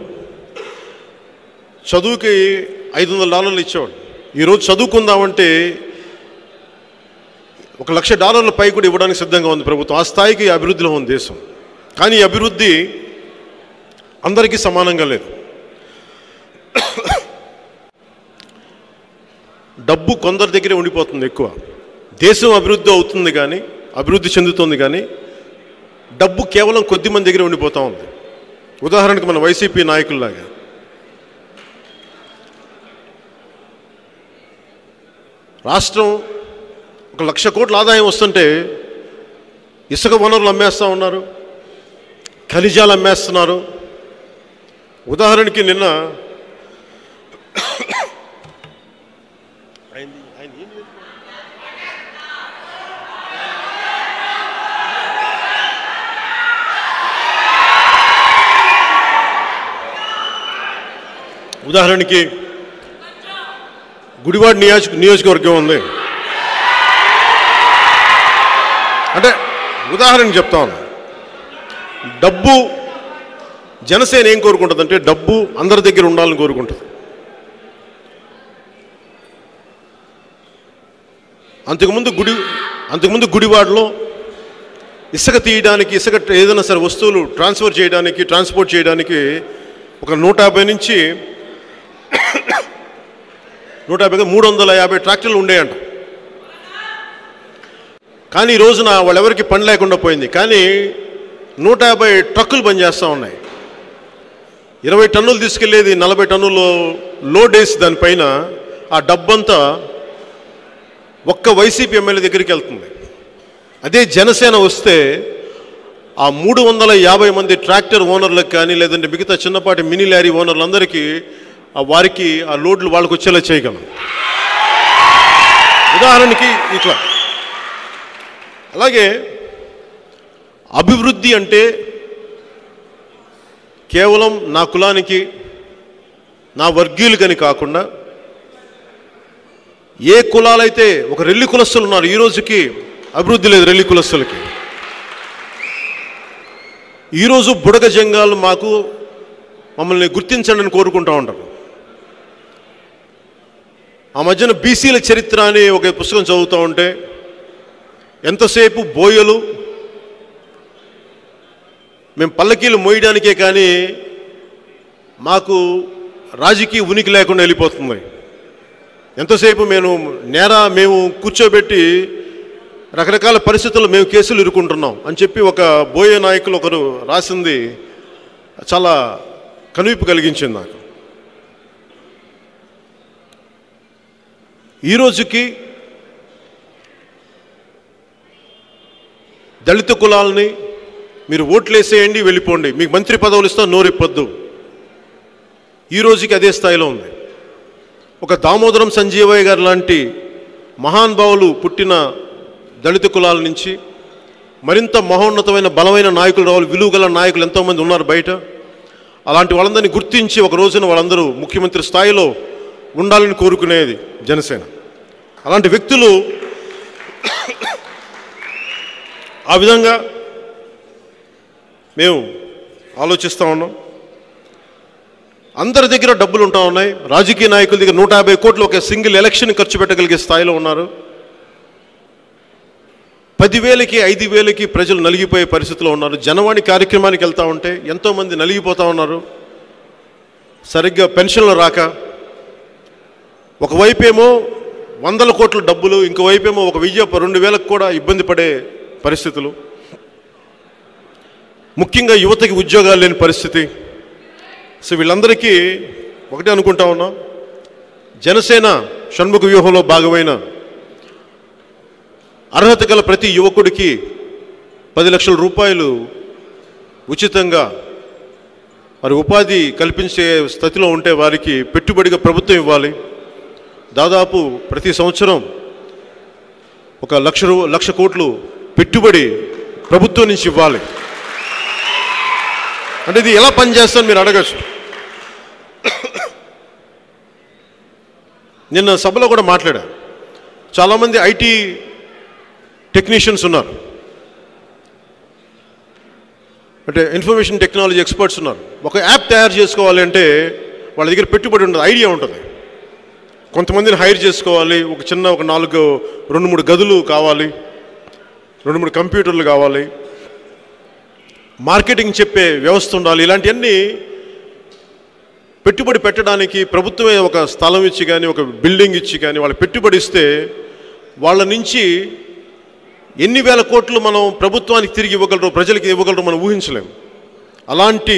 చదువుకి $500 ఇచ్చేవాడు. ఈరోజు చదువుకుందామంటే $1,00,000 పై కూడా ఇవ్వడానికి సిద్ధంగా ఉంది ప్రభుత్వం. ఆ స్థాయికి అభివృద్ధిలో ఉంది దేశం. కానీ ఈ అభివృద్ధి అందరికీ సమానంగా లేదు. డబ్బు కొందరి దగ్గరే ఉండిపోతుంది ఎక్కువ. దేశం అభివృద్ధి అవుతుంది కానీ, అభివృద్ధి చెందుతుంది కానీ డబ్బు కేవలం కొద్ది మంది దగ్గర ఉండిపోతూ ఉంది. ఉదాహరణకు మన వైసీపీ నాయకుల్లాగా రాష్ట్రం 1,00,000 కోట్ల ఆదాయం వస్తుంటే ఇసుక వనరులు అమ్మేస్తూ ఉన్నారు, ఖనిజాలు అమ్మేస్తున్నారు. ఉదాహరణకి నిన్న ఉదాహరణకి గుడివాడ నియోజకవర్గం ఉంది. అంటే ఉదాహరణకి చెప్తాను. డబ్బు జనసేన ఏం కోరుకుంటుంది అంటే డబ్బు అందరి దగ్గర ఉండాలని కోరుకుంటుంది. అంతకుముందు గుడివాడలో ఇసుక తీయడానికి, ఇసుక ఏదైనా సరే వస్తువులు ట్రాన్స్పోర్ట్ చేయడానికి ఒక 150 నుంచి 350 ట్రాక్టర్లు ఉండేయంట. కానీ ఈ రోజున వాళ్ళెవరికి పని లేకుండా పోయింది. కానీ 150 ట్రక్కులు పనిచేస్తూ ఉన్నాయి. 20 టన్నులు తీసుకెళ్లేది 40 టన్నులు లోడ్ వేసి దానిపైన ఆ డబ్బంతా ఒక్క వైసీపీ ఎమ్మెల్యే దగ్గరికి వెళ్తుంది. అదే జనసేన వస్తే ఆ 350 మంది ట్రాక్టర్ ఓనర్లకు కానీ, లేదంటే మిగతా చిన్నపాటి మినీ లారీ ఓనర్లందరికీ వారికి ఆ లోడ్లు వాళ్ళకు వచ్చేలా చేయగలం. ఉదాహరణకి ఇట్లా. అలాగే అభివృద్ధి అంటే కేవలం నా కులానికి, నా వర్గీయులకని కాకుండా ఏ కులాలైతే ఒక రెల్లి కులస్తులు ఉన్నారు, ఈ రోజుకి అభివృద్ధి లేదు రెల్లి కులస్తులకి. ఈరోజు బుడగ జంగాలు మమ్మల్ని గుర్తించండి అని కోరుకుంటూ ఉంటారు. ఆ మధ్యన బీసీల చరిత్ర అని ఒక పుస్తకం చదువుతూ ఉంటే ఎంతసేపు బోయలు మేము పల్లకీలు మోయడానికే కానీ మాకు రాజకీయ ఉనికి లేకుండా వెళ్ళిపోతుంది. ఎంతసేపు మేము కూర్చోబెట్టి రకరకాల పరిస్థితుల్లో మేము కేసులు ఇరుక్కుంటున్నాం అని చెప్పి ఒక బోయ నాయకులు ఒకరు రాసింది చాలా కనువిప్పు కలిగించింది నాకు. ఈ రోజుకి దళిత కులాలని మీరు ఓట్లేసేయండి, వెళ్ళిపోండి, మీకు మంత్రి పదవులు ఇస్తాం, నోరెప్పొద్దు. ఈ రోజుకి అదే స్థాయిలో ఉంది. ఒక దామోదరం సంజీవయ్య గారు లాంటి మహానుభావులు పుట్టిన దళిత కులాల నుంచి మరింత మహోన్నతమైన బలమైన నాయకులు రావాలి, విలువగల నాయకులు ఎంతోమంది ఉన్నారు బయట. అలాంటి వాళ్ళందరినీ గుర్తించి ఒక రోజున వాళ్ళందరూ ముఖ్యమంత్రి స్థాయిలో ఉండాలని కోరుకునేది జనసేన. అలాంటి వ్యక్తులు ఆ విధంగా మేము ఆలోచిస్తూ ఉన్నాం. అందరి దగ్గర డబ్బులు ఉంటా ఉన్నాయి. రాజకీయ నాయకుల దగ్గర 150 కోట్లు ఒక సింగిల్ ఎలక్షన్ ఖర్చు పెట్టగలిగే స్థాయిలో ఉన్నారు. 10,000కి 5,000కి ప్రజలు నలిగిపోయే పరిస్థితిలో ఉన్నారు. జనవాణి కార్యక్రమానికి వెళ్తూ ఉంటే ఎంతోమంది నలిగిపోతూ ఉన్నారు. సరిగ్గా పెన్షన్లు రాక, ఒకవైపేమో 100 కోట్ల డబ్బులు, ఇంకోవైపేమో 1,000-2,000కు కూడా ఇబ్బంది పడే పరిస్థితులు. ముఖ్యంగా యువతకి ఉద్యోగాలు లేని పరిస్థితి. సో వీళ్ళందరికీ ఒకటే అనుకుంటా ఉన్నాం, జనసేన షణ్ముఖ వ్యూహంలో భాగమైన అర్హత గల ప్రతి యువకుడికి 10 లక్షల రూపాయలు ఉచితంగా మరి ఉపాధి కల్పించే స్థితిలో ఉంటే వారికి పెట్టుబడిగా ప్రభుత్వం ఇవ్వాలి. దాదాపు ప్రతి సంవత్సరం 1,00,00,000 కోట్లు పెట్టుబడి ప్రభుత్వం నుంచి ఇవ్వాలి. అంటే ఇది ఎలా పనిచేస్తుందని మీరు అడగచ్చు. నిన్న సభలో కూడా మాట్లాడా. చాలామంది ఐటీ టెక్నీషియన్స్ ఉన్నారు, అంటే ఇన్ఫర్మేషన్ టెక్నాలజీ ఎక్స్పర్ట్స్ ఉన్నారు. ఒక యాప్ తయారు చేసుకోవాలి అంటే వాళ్ళ దగ్గర పెట్టుబడి ఉండదు, ఐడియా ఉంటుంది. కొంతమందిని హైర్ చేసుకోవాలి, ఒక 2-3 గదులు కావాలి, 2-3 కంప్యూటర్లు కావాలి, మార్కెటింగ్ చెప్పే వ్యవస్థ ఉండాలి. ఇలాంటివన్నీ పెట్టుబడి పెట్టడానికి ప్రభుత్వమే ఒక స్థలం ఇచ్చి కానీ ఒక బిల్డింగ్ ఇచ్చి కానీ వాళ్ళు పెట్టుబడి ఇస్తే వాళ్ళ నుంచి ఎన్ని వేల కోట్లు మనం ప్రభుత్వానికి తిరిగి ఇవ్వగలరు, ప్రజలకి ఇవ్వగలరు మనం ఊహించలేం. అలాంటి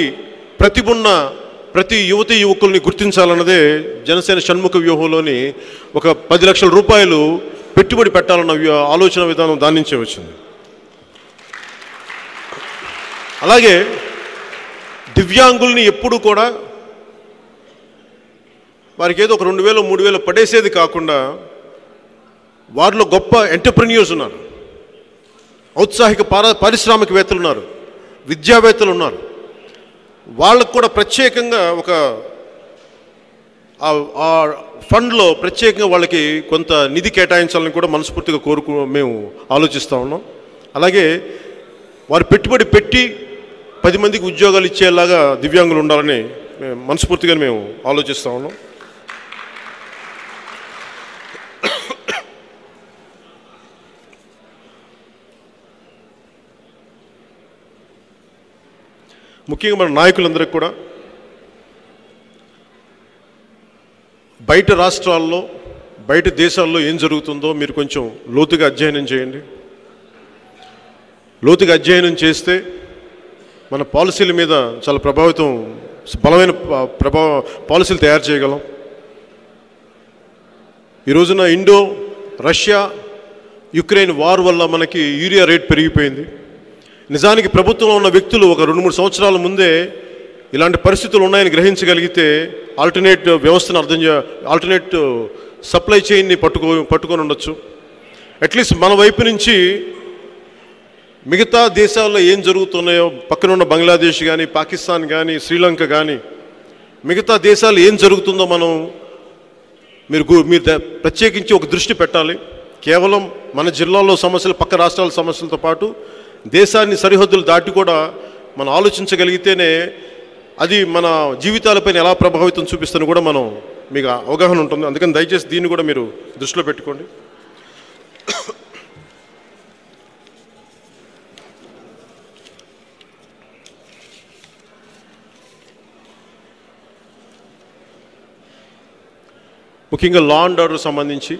ప్రతిభ ఉన్న ప్రతి యువకుల్ని గుర్తించాలన్నదే జనసేన షణ్ముఖ వ్యూహంలోని ఒక 10 లక్షల రూపాయలు పెట్టుబడి పెట్టాలన్న ఆలోచన విధానం దాని నుంచే వచ్చింది. అలాగే దివ్యాంగుల్ని ఎప్పుడు కూడా వారికి ఏదో ఒక 2,000-3,000 పడేసేది కాకుండా వారిలో గొప్ప ఎంటర్ప్రెన్యూర్స్ ఉన్నారు, ఔత్సాహిక పారిశ్రామికవేత్తలు ఉన్నారు, విద్యావేత్తలు ఉన్నారు. వాళ్ళకు కూడా ప్రత్యేకంగా ఒక ఆ ఫండ్లో ప్రత్యేకంగా వాళ్ళకి కొంత నిధి కేటాయించాలని కూడా మనస్ఫూర్తిగా మేము ఆలోచిస్తూ ఉన్నాం. అలాగే వారు పెట్టుబడి పెట్టి 10 మందికి ఉద్యోగాలు ఇచ్చేలాగా దివ్యాంగులు ఉండాలని మనస్ఫూర్తిగా మేము ఆలోచిస్తూ ఉన్నాం. ముఖ్యంగా మన నాయకులందరికీ కూడా బయట రాష్ట్రాల్లో బయట దేశాల్లో ఏం జరుగుతుందో మీరు కొంచెం లోతుగా అధ్యయనం చేయండి. లోతుగా అధ్యయనం చేస్తే మన పాలసీల మీద చాలా బలమైన పాలసీలు తయారు చేయగలం. ఈ రోజున రష్యా యుక్రెయిన్ వార్ వల్ల మనకి యూరియా రేట్ పెరిగిపోయింది. నిజానికి ప్రభుత్వంలో ఉన్న వ్యక్తులు ఒక 2-3 సంవత్సరాల ముందే ఇలాంటి పరిస్థితులు ఉన్నాయని గ్రహించగలిగితే ఆల్టర్నేట్ వ్యవస్థను ఆల్టర్నేట్ సప్లై చైన్ని పట్టుకొని ఉండొచ్చు. అట్లీస్ట్ మన వైపు నుంచి మిగతా దేశాల్లో ఏం జరుగుతున్నాయో, పక్కన ఉన్న బంగ్లాదేశ్ కానీ, పాకిస్తాన్ కానీ, శ్రీలంక కానీ, మిగతా దేశాలు ఏం జరుగుతుందో మీరు ప్రత్యేకించి ఒక దృష్టి పెట్టాలి. కేవలం మన జిల్లాలో సమస్యలు, పక్క రాష్ట్రాల సమస్యలతో పాటు దేశాన్ని సరిహద్దులు దాటి కూడా మనం ఆలోచించగలిగితేనే అది మన జీవితాలపైన ఎలా ప్రభావితం చూపిస్తుందని కూడా మనం మీకు అవగాహన ఉంటుంది. అందుకని దయచేసి దీన్ని కూడా మీరు దృష్టిలో పెట్టుకోండి. ముఖ్యంగా లా అండ్ ఆర్డర్ సంబంధించి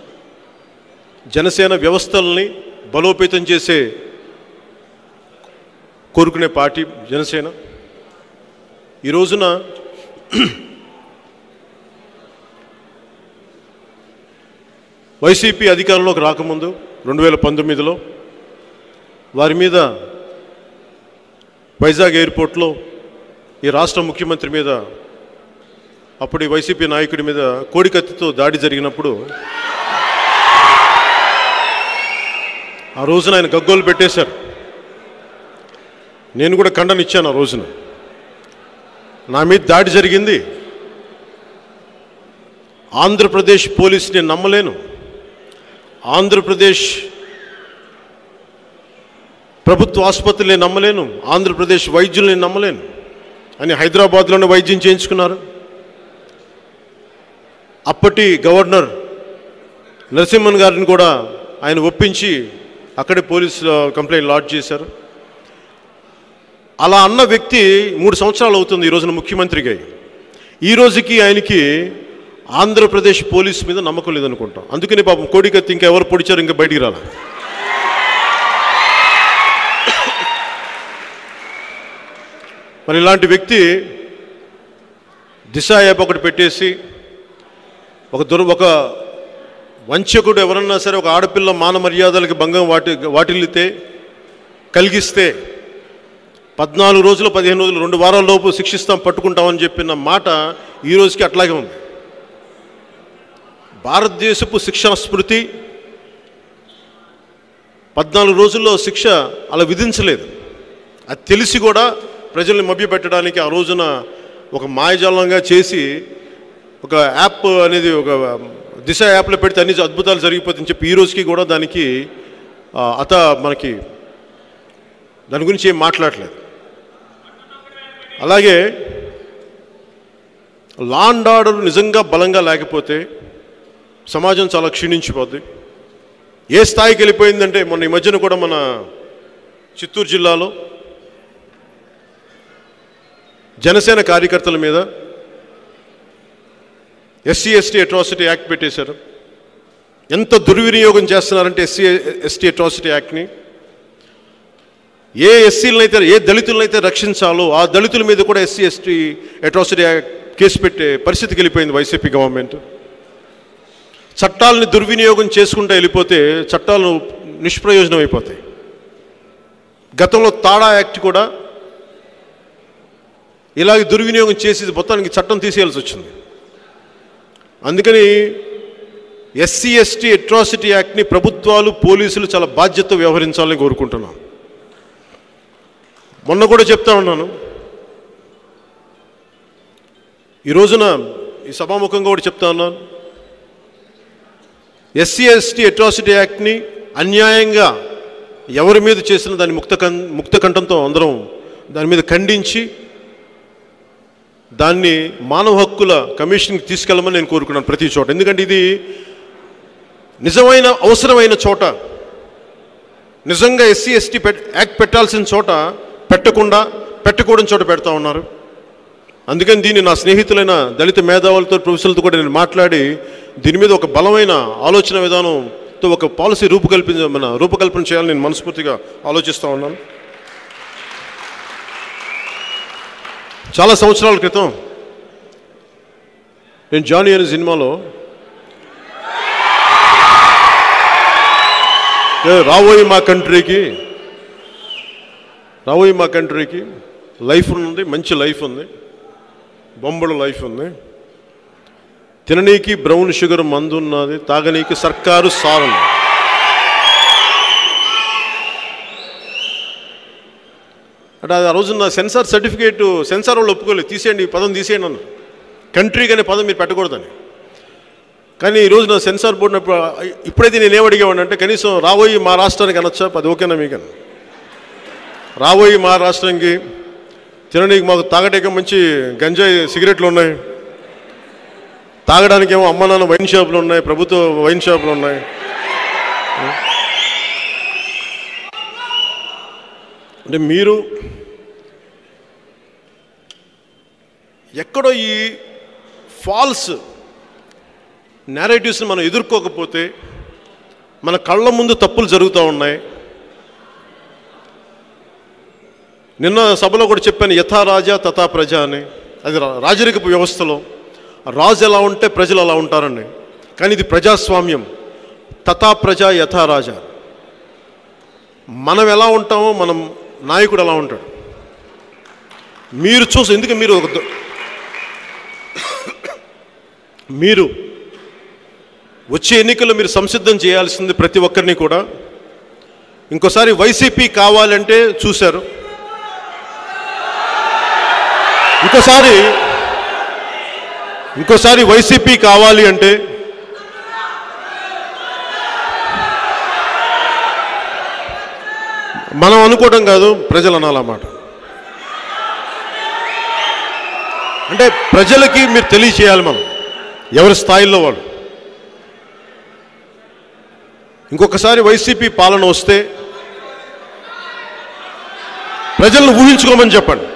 జనసేన వ్యవస్థల్ని బలోపేతం చేసే కోరుకునే పార్టీ జనసేన. ఈ రోజున వైసీపీ అధికారంలోకి రాకముందు 2019లో వారి మీద వైజాగ్ ఎయిర్పోర్ట్లో ఈ రాష్ట్ర ముఖ్యమంత్రి మీద, అప్పుడు వైసీపీ నాయకుడి మీద కోడికత్తితో దాడి జరిగినప్పుడు ఆ రోజున ఆయన గగ్గోలు పెట్టేశారు. నేను కూడా ఖండనిచ్చాను. ఆ రోజున నా మీద దాడి జరిగింది, ఆంధ్రప్రదేశ్ పోలీస్ నేను నమ్మలేను, ఆంధ్రప్రదేశ్ ప్రభుత్వ ఆసుపత్రులు నేను నమ్మలేను, ఆంధ్రప్రదేశ్ వైద్యులు నేను నమ్మలేను అని హైదరాబాద్లోనే వైద్యం చేయించుకున్నారు. అప్పటి గవర్నర్ నరసింహన్ గారిని కూడా ఆయన ఒప్పించి అక్కడే పోలీసు కంప్లైంట్ లాడ్జ్ చేశారు. అలా అన్న వ్యక్తి 3 సంవత్సరాలు అవుతుంది ఈ రోజున ముఖ్యమంత్రిగా. ఈ రోజుకి ఆయనకి ఆంధ్రప్రదేశ్ పోలీస్ మీద నమ్మకం లేదనుకుంటాం. అందుకని పాపం కోడికత్తి ఇంకా ఎవరు పొడిచారు ఇంకా బయటికి రాల. మరి ఇలాంటి వ్యక్తి దిశ యాప్ ఒకటి పెట్టేసి ఒక వంచకుడు ఎవరన్నా సరే ఒక ఆడపిల్ల మాన మర్యాదలకి భంగం వాటిల్లితే కలిగిస్తే 14 రోజులు 15 రోజులు 2 వారాల లోపు శిక్షిస్తాం పట్టుకుంటామని చెప్పిన మాట ఈ రోజుకి అట్లాగే ఉంది. భారతదేశపు శిక్షణ స్మృతి 14 రోజుల్లో శిక్ష అలా విధించలేదు. అది తెలిసి కూడా ప్రజల్ని మభ్యపెట్టడానికి ఆ రోజున ఒక మాయజాలంగా చేసి ఒక యాప్ అనేది ఒక దిశ యాప్లో పెడితే అన్ని అద్భుతాలు జరిగిపోతుందని చెప్పి ఈ రోజుకి కూడా దానికి మనకి దాని గురించి ఏం మాట్లాడలేదు. అలాగే లా అండ్ ఆర్డర్ నిజంగా బలంగా లేకపోతే సమాజం చాలా క్షీణించిపోద్ది. ఏ స్థాయికి వెళ్ళిపోయిందంటే మొన్న ఈ మధ్యన కూడా మన చిత్తూరు జిల్లాలో జనసేన కార్యకర్తల మీద ఎస్సీ ఎస్టీ అట్రాసిటీ యాక్ట్ పెట్టేశారు. ఎంత దుర్వినియోగం చేస్తున్నారంటే ఎస్సీ ఎస్టీ అట్రాసిటీ యాక్ట్ని ఏ ఎస్సీలనైతే ఏ దళితులనైతే రక్షించాలో ఆ దళితుల మీద కూడా SC ST atrocity act case పెట్టే పరిస్థితికి వెళ్ళిపోయింది వైసీపీ గవర్నమెంట్. చట్టాలని దుర్వినియోగం చేసుకుంటూ వెళ్ళిపోతే చట్టాలు నిష్ప్రయోజనం అయిపోతాయి. గతంలో తాడా యాక్ట్ కూడా ఇలాగ దుర్వినియోగం చేసి మొత్తానికి చట్టం తీసేయాల్సి వచ్చింది. అందుకని ఎస్సీ ఎస్టీ అట్రాసిటీ యాక్ట్ని ప్రభుత్వాలు పోలీసులు చాలా బాధ్యతతో వ్యవహరించాలని కోరుకుంటున్నాం. మొన్న కూడా చెప్తా ఉన్నాను, ఈ రోజున ఈ సభాముఖంగా కూడా చెప్తా ఉన్నాను, ఎస్సీ ఎస్టీ అట్రాసిటీ యాక్ట్ని అన్యాయంగా ఎవరి మీద చేసిన దాన్ని ముక్త కంఠంతో అందరం దాని మీద ఖండించి దాన్ని మానవ హక్కుల కమిషన్కి తీసుకెళ్ళమని నేను కోరుకున్నాను ప్రతి చోట. ఎందుకంటే ఇది నిజమైన అవసరమైన చోట, నిజంగా ఎస్సీ ఎస్టీ యాక్ట్ పెట్టాల్సిన చోట పెట్టకూడని చోట పెడతా ఉన్నారు. అందుకని దీన్ని నా స్నేహితులైన దళిత మేధావులతో ప్రొఫెసర్లతో కూడా నేను దీని మీద ఒక బలమైన ఆలోచన విధానంతో ఒక పాలసీ రూపకల్పన చేయాలని నేను మనస్ఫూర్తిగా ఆలోచిస్తూ ఉన్నాను. చాలా సంవత్సరాల క్రితం నేను జానీ అనే సినిమాలో రాబోయే మా కంట్రీకి లైఫ్ ఉంది, మంచి లైఫ్ ఉంది, బొంబడు లైఫ్ ఉంది, తిననీకి బ్రౌన్ షుగర్ మందు ఉన్నది, తాగనీకి సర్కారు సారు. అంటే ఆ రోజు నా సెన్సార్ సర్టిఫికేట్ సెన్సార్ వాళ్ళు ఒప్పుకోలేదు, తీసేయండి ఈ పదం తీసేయండి అన్న, కంట్రీకి అనే పదం మీరు పెట్టకూడదని. కానీ ఈరోజు నా సెన్సార్ బోర్డు ఇప్పుడైతే నేను ఏమడిగేవాడిని అంటే కనీసం రాబోయే మా రాష్ట్రానికి అనొచ్చా, అది ఓకేనా మీకన్నా, రాబోయే మా రాష్ట్రానికి తిననీకి మాకు తాగటేక మంచి గంజాయి సిగరెట్లు ఉన్నాయి, తాగడానికేమో అమ్మ నాన్న వైన్ షాపులు ఉన్నాయి, ప్రభుత్వ వైన్ షాపులు ఉన్నాయి. అంటే మీరు ఎక్కడో ఈ ఫాల్స్ నేరేటివ్స్ని మనం ఎదుర్కోకపోతే మన కళ్ళ ముందు తప్పులు జరుగుతూ ఉన్నాయి. నిన్న సభలో కూడా చెప్పాను, యథా రాజా తథా ప్రజ అని. అది రాజరికపు వ్యవస్థలో రాజు ఎలా ఉంటే ప్రజలు అలా ఉంటారండి. కానీ ఇది ప్రజాస్వామ్యం, తథా ప్రజ యథా రాజా. మనం ఎలా ఉంటామో మనం నాయకుడు ఎలా ఉంటాడు. మీరు చూసి ఎందుకు మీరు వచ్చే ఎన్నికల్లో మీరు సంసిద్ధం చేయాల్సింది ప్రతి ఒక్కరిని కూడా. ఇంకోసారి వైసీపీ కావాలంటే చూశారు, ఇంకోసారి వైసీపీ కావాలి అంటే మనం అనుకోవడం కాదు, ప్రజలు అనాలన్నమాట. అంటే ప్రజలకి మీరు తెలియచేయాలి మనం ఎవరి స్థాయిలో వాళ్ళు. ఇంకొకసారి వైసీపీ పాలన వస్తే ప్రజలను ఊహించుకోమని చెప్పండి.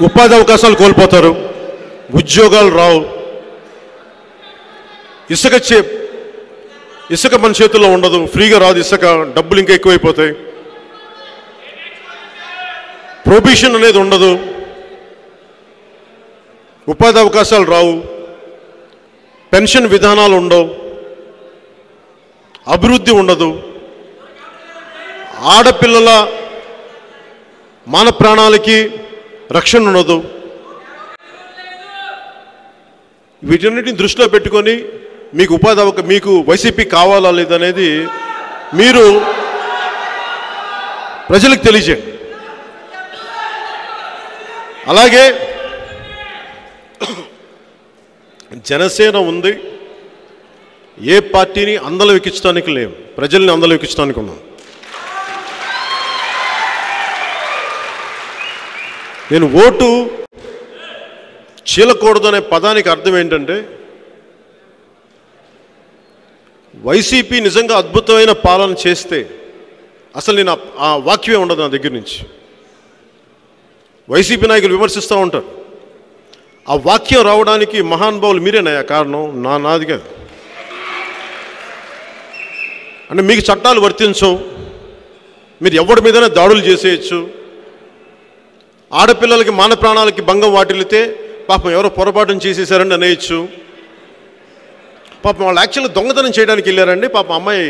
ఉపాధి అవకాశాలు కోల్పోతారు, ఉద్యోగాలు రావు, ఇసుక మన చేతుల్లో ఉండదు, ఫ్రీగా రాదు ఇసుక, డబ్బులు ఇంకా ఎక్కువైపోతాయి, ప్రొబిషన్ అనేది ఉండదు, ఉపాధి అవకాశాలు రావు, పెన్షన్ విధానాలు ఉండవు, అభివృద్ధి ఉండదు, ఆడపిల్లల మాన ప్రాణాలకి రక్షణ ఉండదు. వీటన్నిటిని దృష్టిలో పెట్టుకొని మీకు వైసీపీ కావాలా లేదనేది మీరు ప్రజలకు తెలియజేయండి. అలాగే జనసేన ఉంది, ఏ పార్టీని అందలం ఎక్కించడానికి లేవు, ప్రజల్ని అందలం ఎక్కించడానికి ఉన్నాం. నేను ఓటు చీలకూడదు అనే పదానికి అర్థం ఏంటంటే, వైసీపీ నిజంగా అద్భుతమైన పాలన చేస్తే అసలు నేను ఆ వాక్యమే ఉండదు నా దగ్గర నుంచి. వైసీపీ నాయకులు విమర్శిస్తూ ఉంటారు, ఆ వాక్యం రావడానికి మహానుభావులు మీరేనాయా కారణం, నాది కాదు. అంటే మీకు చట్టాలు వర్తించవు, మీరు ఎవరి మీదైనా దాడులు చేసేయచ్చు, ఆడపిల్లలకి మాన ప్రాణాలకి భంగం వాటిల్లితే పాపం ఎవరో పొరపాటును చేసేసారని అనేయచ్చు. పాపం వాళ్ళు యాక్చువల్గా దొంగతనం చేయడానికి వెళ్ళారండి, పాపం అమ్మాయి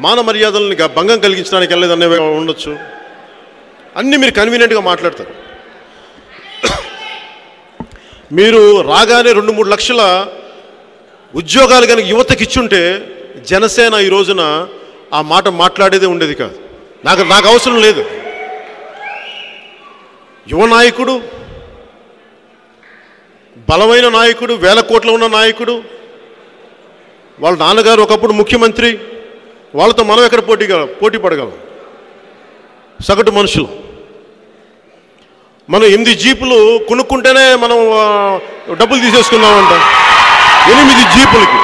మాన మర్యాదలని భంగం కలిగించడానికి వెళ్ళలేదనే ఉండొచ్చు. అన్నీ మీరు కన్వీనియంట్గా మాట్లాడతారు. మీరు రాగానే 2-3 లక్షల ఉద్యోగాలు కనుక యువతకి ఇచ్చుంటే జనసేన ఈ రోజున ఆ మాట మాట్లాడేదే ఉండేది కాదు. నాకు అవసరం లేదు. యువ నాయకుడు, బలమైన నాయకుడు, 1000 కోట్ల ఉన్న నాయకుడు, వాళ్ళ నాన్నగారు ఒకప్పుడు ముఖ్యమంత్రి, వాళ్ళతో మనం ఎక్కడ పోటీ పడగలం? సగటు మనుషులు. మనం 8 జీపులు కొనుక్కుంటేనే మనం డబ్బులు తీసేసుకున్నామంట. 8 జీపులకి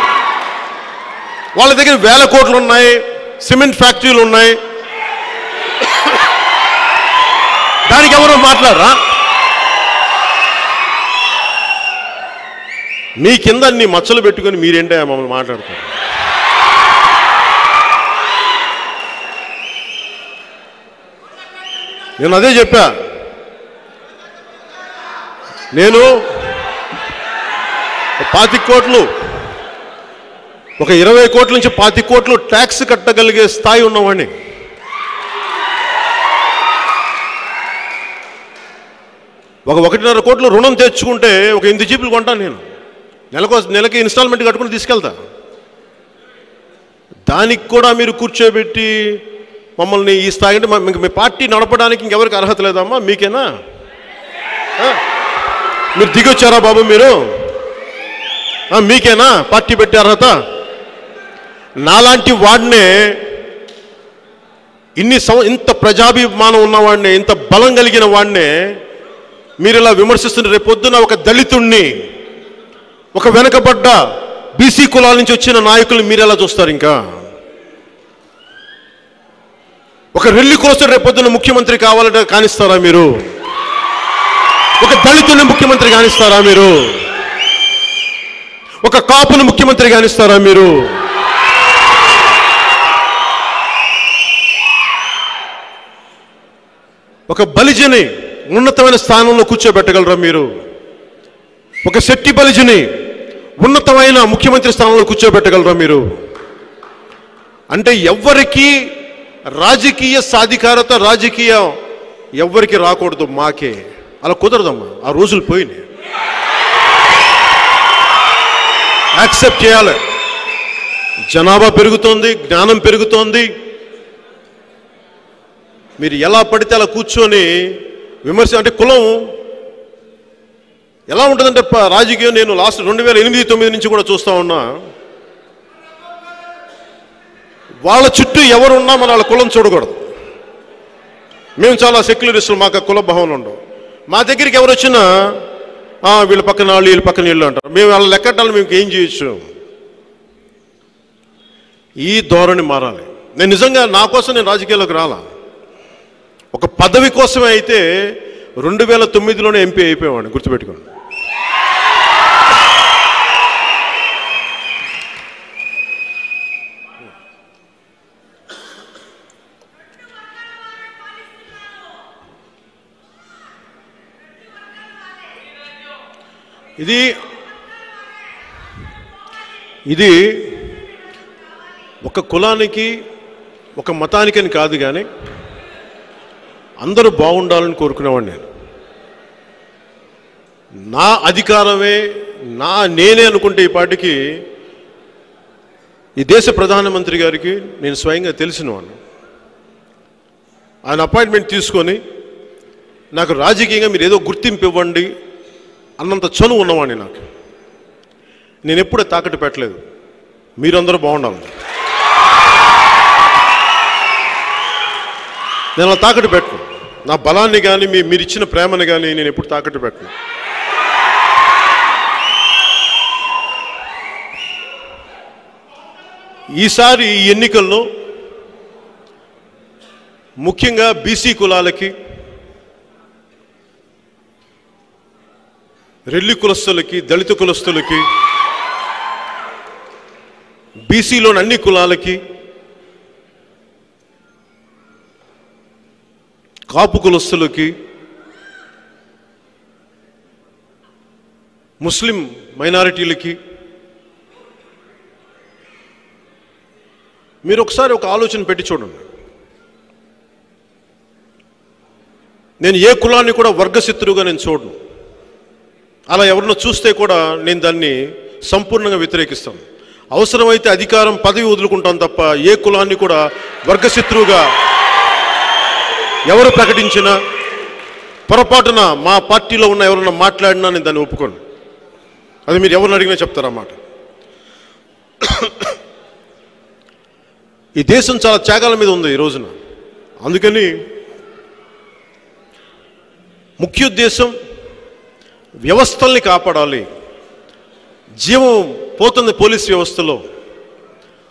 వాళ్ళ దగ్గర 1000 కోట్లు ఉన్నాయి, సిమెంట్ ఫ్యాక్టరీలు ఉన్నాయి. దానికి ఎవరో మాట్లాడరా? మీ కింద అన్ని మచ్చలు పెట్టుకొని మీరేంటే మమ్మల్ని మాట్లాడతారు? నేను అదే చెప్పా. నేను 25 కోట్లు, ఒక 20 కోట్ల నుంచి 25 కోట్లు ట్యాక్స్ కట్టగలిగే స్థాయి ఉన్నవాడిని. ఒక 1.5 కోట్లు రుణం తెచ్చుకుంటే ఒక 8 జీపులు కొంటాను నేను. నెలకి ఇన్స్టాల్మెంట్ కట్టుకుని తీసుకెళ్తా. దానికి కూడా మీరు కూర్చోబెట్టి మమ్మల్ని ఈ స్థాయి అంటే మీ పార్టీ నడపడానికి ఇంకెవరికి అర్హత లేదమ్మా, మీకేనా? మీరు దిగొచ్చారా బాబు? మీరు మీకేనా పార్టీ పెట్టే అర్హత? నాలాంటి వాడినే, ఇంత ప్రజాభిమానం ఉన్నవాడిని, ఇంత బలం కలిగిన వాడినే మీరు ఇలా విమర్శిస్తున్న. రేపొద్దున ఒక దళితుణ్ణి, ఒక వెనకబడ్డ బీసీ కులాల నుంచి వచ్చిన నాయకులు మీరు ఎలా చూస్తారు? ఇంకా ఒక రెల్లి కులస్తుడు రేపొద్దున ముఖ్యమంత్రి కావాలంటే కానిస్తారా మీరు? ఒక దళితుని ముఖ్యమంత్రి కానిస్తారా మీరు? ఒక కాపును ముఖ్యమంత్రి కానిస్తారా మీరు? ఒక బలిజని ఉన్నతమైన స్థానంలో కూర్చోబెట్టగలరా మీరు? ఒక శెట్టి బలిజని ఉన్నతమైన ముఖ్యమంత్రి స్థానంలో కూర్చోబెట్టగలరా మీరు? అంటే ఎవ్వరికి రాజకీయ సాధికారత, రాజకీయం ఎవ్వరికి రాకూడదు, మాకే. అలా కుదరదమ్మా, ఆ రోజులు పోయినాయి. యాక్సెప్ట్ చేయాలి. జనాభా పెరుగుతోంది, జ్ఞానం పెరుగుతోంది. మీరు ఎలా పడితే అలా కూర్చొని విమర్శ అంటే కులం ఎలా ఉంటుందంటే రాజకీయం నేను లాస్ట్ 2008-9 నుంచి కూడా చూస్తూ ఉన్నా. వాళ్ళ చుట్టూ ఎవరున్నా మన వాళ్ళ కులం చూడకూడదు. మేము చాలా సెక్యులరిస్టులు, మాకు కుల భావనలు ఉండవు. మా దగ్గరికి ఎవరు వచ్చినా వీళ్ళ పక్కన వాళ్ళు, వీళ్ళ పక్కన వీళ్ళు అంటారు. మేము వాళ్ళ లెక్కటాలు మేము ఏం చేయొచ్చు? ఈ ధోరణి మారాలి. నేను నిజంగా నా కోసం నేను రాజకీయాల్లోకి రాలా. ఒక పదవి కోసమే అయితే 2009లోనే ఎంపీ అయిపోయేవాడిని, గుర్తుపెట్టుకోండి. ఇది ఒక కులానికి ఒక మతానికని కాదు, కానీ అందరూ బాగుండాలని కోరుకునేవాడిని. నేను నా అధికారమే నేనే అనుకుంటే ఈ పాటికి ఈ దేశ ప్రధానమంత్రి గారికి నేను స్వయంగా తెలిసినవాడిని. ఆయన అపాయింట్మెంట్ తీసుకొని నాకు రాజకీయంగా మీరు ఏదో గుర్తింపు ఇవ్వండి అన్నంత చనువు ఉన్నవాడిని. నాకు నేను ఎప్పుడూ తాకట్టు పెట్టలేదు. మీరందరూ బాగుండాలి, నేను అలా తాకట్టు పెట్టను. నా బలాన్ని కానీ మీరు ఇచ్చిన ప్రేమని కానీ నేను ఎప్పుడు తాకట్టు పెట్టను. ఈసారి ఈ ఎన్నికల్లో ముఖ్యంగా బీసీ కులాలకి, రెల్లి కులస్తులకి, దళిత కులస్తులకి, బీసీలోని అన్ని కులాలకి, కాపు కులస్తులకి, ముస్లిం మైనారిటీలకి మీరు ఒకసారి ఒక ఆలోచన పెట్టి చూడండి. నేను ఏ కులాన్ని కూడా వర్గశత్రువుగా నేను చూడను. అలా ఎవరినో చూస్తే కూడా నేను దాన్ని సంపూర్ణంగా వ్యతిరేకిస్తాను. అవసరమైతే అధికారం, పదవి వదులుకుంటాను తప్ప ఏ కులాన్ని కూడా వర్గశత్రువుగా ఎవరు ప్రకటించినా, పొరపాటున మా పార్టీలో ఉన్న ఎవరన్నా మాట్లాడినా నేను దాన్ని ఒప్పుకోను. అది మీరు ఎవరిని అడిగినా చెప్తారన్నమాట. ఈ దేశం చాలా త్యాగాల మీద ఉంది ఈ రోజున. అందుకని ముఖ్యోద్దేశం వ్యవస్థల్ని కాపాడాలి. జీవం పోతుంది పోలీస్ వ్యవస్థలో.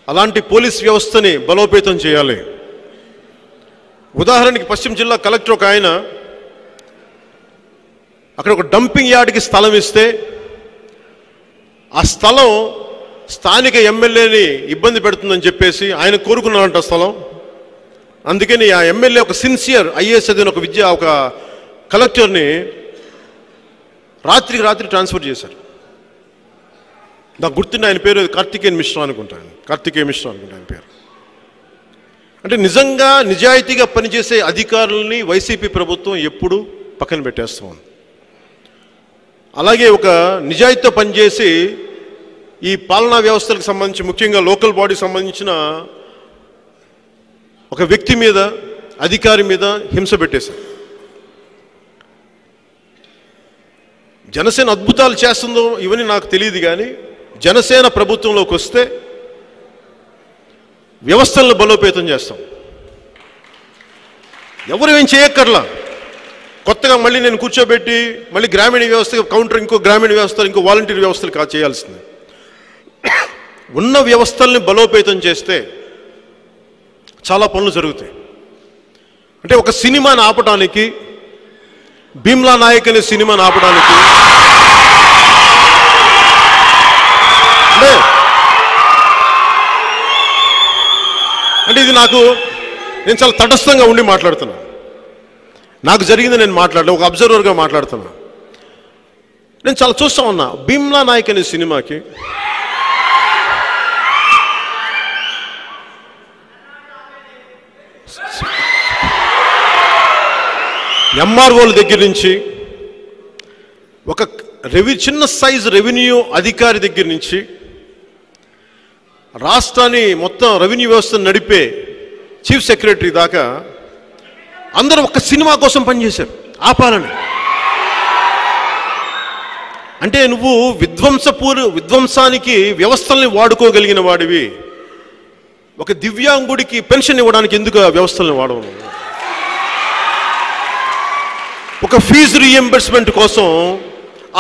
అలాంటి పోలీస్ వ్యవస్థని బలోపేతం చేయాలి. ఉదాహరణకి పశ్చిమ జిల్లా కలెక్టర్ ఒక ఆయన అక్కడ ఒక డంపింగ్ యార్డ్కి స్థలం ఇస్తే ఆ స్థలం స్థానిక ఎమ్మెల్యేని ఇబ్బంది పెడుతుందని చెప్పేసి ఆయన కోరుకున్నారంట స్థలం. అందుకని ఆ ఎమ్మెల్యే ఒక సిన్సియర్ ఐఏఎస్ చదివిన ఒక కలెక్టర్ని రాత్రికి రాత్రి ట్రాన్స్ఫర్ చేశారు. నాకు గుర్తున్న ఆయన పేరు కార్తికేయ మిశ్రా అనుకుంటాను ఆయన పేరు. అంటే నిజంగా నిజాయితీగా పనిచేసే అధికారులని వైసీపీ ప్రభుత్వం ఎప్పుడూ పక్కన పెట్టేస్తూ ఉంది. అలాగే ఒక నిజాయితీతో పనిచేసి ఈ పాలనా వ్యవస్థలకు సంబంధించి, ముఖ్యంగా లోకల్ బాడీకి సంబంధించిన ఒక వ్యక్తి మీద, అధికారి మీద హింస పెట్టేశారు. జనసేన అద్భుతాలు చేస్తుందో ఇవన్నీ నాకు తెలియదు, కానీ జనసేన ప్రభుత్వంలోకి వస్తే వ్యవస్థలను బలోపేతం చేస్తాం. ఎవరు ఏం చేయక్కర్లా. కొత్తగా కొత్తగా మళ్ళీ నేను కూర్చోబెట్టి మళ్ళీ గ్రామీణ వ్యవస్థ కౌంటర్, ఇంకో గ్రామీణ వ్యవస్థ, ఇంకో వాలంటీర్ వ్యవస్థలు చేయాల్సింది. ఉన్న వ్యవస్థల్ని బలోపేతం చేస్తే చాలా పనులు జరుగుతాయి. అంటే ఒక సినిమాని ఆపడానికి, భీమ్లా నాయక్ అనే సినిమాని ఆపడానికి, అంటే ఇది నేను చాలా తటస్థంగా ఉండి మాట్లాడుతున్నా. నాకు జరిగింది నేను మాట్లాడలే, ఒక అబ్జర్వర్గా మాట్లాడుతున్నా. నేను చాలా చూస్తా ఉన్నా. భీమ్లా నాయక్ అనే సినిమాకి ఎంఆర్ఓల దగ్గర నుంచి, ఒక చిన్న సైజు రెవెన్యూ అధికారి దగ్గర నుంచి, రాష్ట్రాన్ని మొత్తం రెవెన్యూ వ్యవస్థను నడిపే చీఫ్ సెక్రటరీ దాకా అందరూ ఒక సినిమా కోసం పనిచేశారు, ఆపాలని. అంటే నువ్వు విధ్వంసానికి వ్యవస్థల్ని వాడుకోగలిగిన వాడివి, ఒక దివ్యాంగుడికి పెన్షన్ ఇవ్వడానికి ఎందుకు ఆ వ్యవస్థల్ని వాడవు? ఒక ఫీజు రీఎంబర్స్మెంట్ కోసం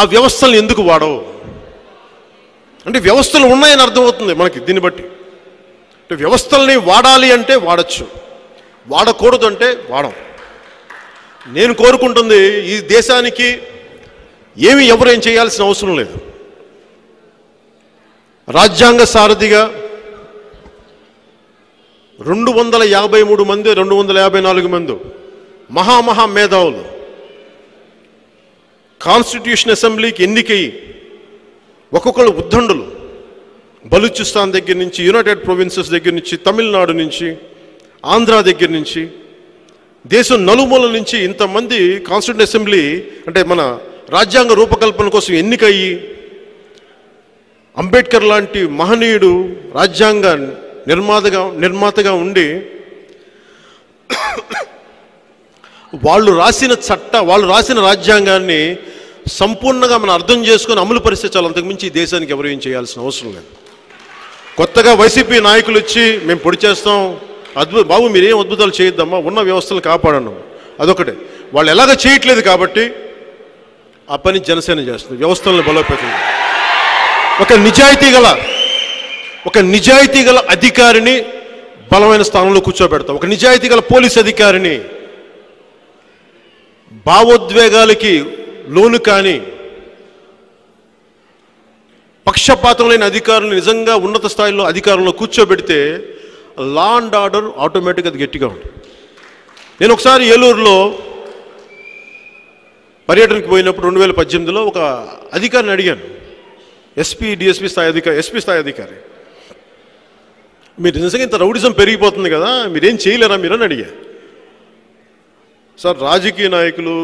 ఆ వ్యవస్థలను ఎందుకు వాడవు? అంటే వ్యవస్థలు ఉన్నాయని అర్థమవుతుంది మనకి దీన్ని బట్టి. అంటే వ్యవస్థల్ని వాడాలి అంటే వాడచ్చు, వాడకూడదు అంటే వాడం. నేను కోరుకుంటుంది, ఈ దేశానికి ఎవరేం చేయాల్సిన అవసరం లేదు. రాజ్యాంగ సారథిగా 253 మంది, 254 మంది మహా మేధావులు కాన్స్టిట్యూషన్ అసెంబ్లీకి ఎన్నికయ్యి, ఒక్కొక్కరు ఉద్దండులు, బలూచిస్తాన్ దగ్గర నుంచి, యునైటెడ్ ప్రొవిన్సెస్ దగ్గర నుంచి, తమిళనాడు నుంచి, ఆంధ్ర దగ్గర నుంచి, దేశం నలుమూల నుంచి ఇంతమంది కాన్స్టిట్యూషన్ అసెంబ్లీ అంటే మన రాజ్యాంగ రూపకల్పన కోసం ఎన్నికయ్యి, అంబేద్కర్ లాంటి మహనీయుడు రాజ్యాంగ నిర్మాతగా ఉండి, వాళ్ళు రాసిన రాజ్యాంగాన్ని సంపూర్ణంగా మనం అర్థం చేసుకొని అమలు పరిస్థితి చాలా. అంతకుమించి ఈ దేశానికి ఎవరు ఏం చేయాల్సిన అవసరం లేదు. కొత్తగా వైసీపీ నాయకులు వచ్చి మేము పొడి చేస్తాం, బాబు మీరేం అద్భుతాలు చేయొద్దమ్మా, ఉన్న వ్యవస్థలు కాపాడను, అదొకటే. వాళ్ళు ఎలాగ చేయట్లేదు కాబట్టి ఆ పని జనసేన చేస్తుంది, వ్యవస్థలను బలోపేతం. ఒక నిజాయితీ గల అధికారిని బలమైన స్థానంలో కూర్చోబెడతాం. ఒక నిజాయితీ గల పోలీస్ అధికారిని, భావోద్వేగాలకి లోను కాని పక్షపాతం లేని అధికారులు నిజంగా ఉన్నత స్థాయిలో అధికారంలో కూర్చోబెడితే లా అండ్ ఆర్డర్ ఆటోమేటిక్గా అది గట్టిగా ఉంటుంది. నేను ఒకసారి ఏలూరులో పర్యటనకు పోయినప్పుడు 2018లో ఒక అధికారిని అడిగాను, ఎస్పీ స్థాయి అధికారి, మీరు నిజంగా ఇంత రౌడిజం పెరిగిపోతుంది కదా, మీరేం చేయలేరా మీరు అని అడిగా. సార్, రాజకీయ నాయకులు,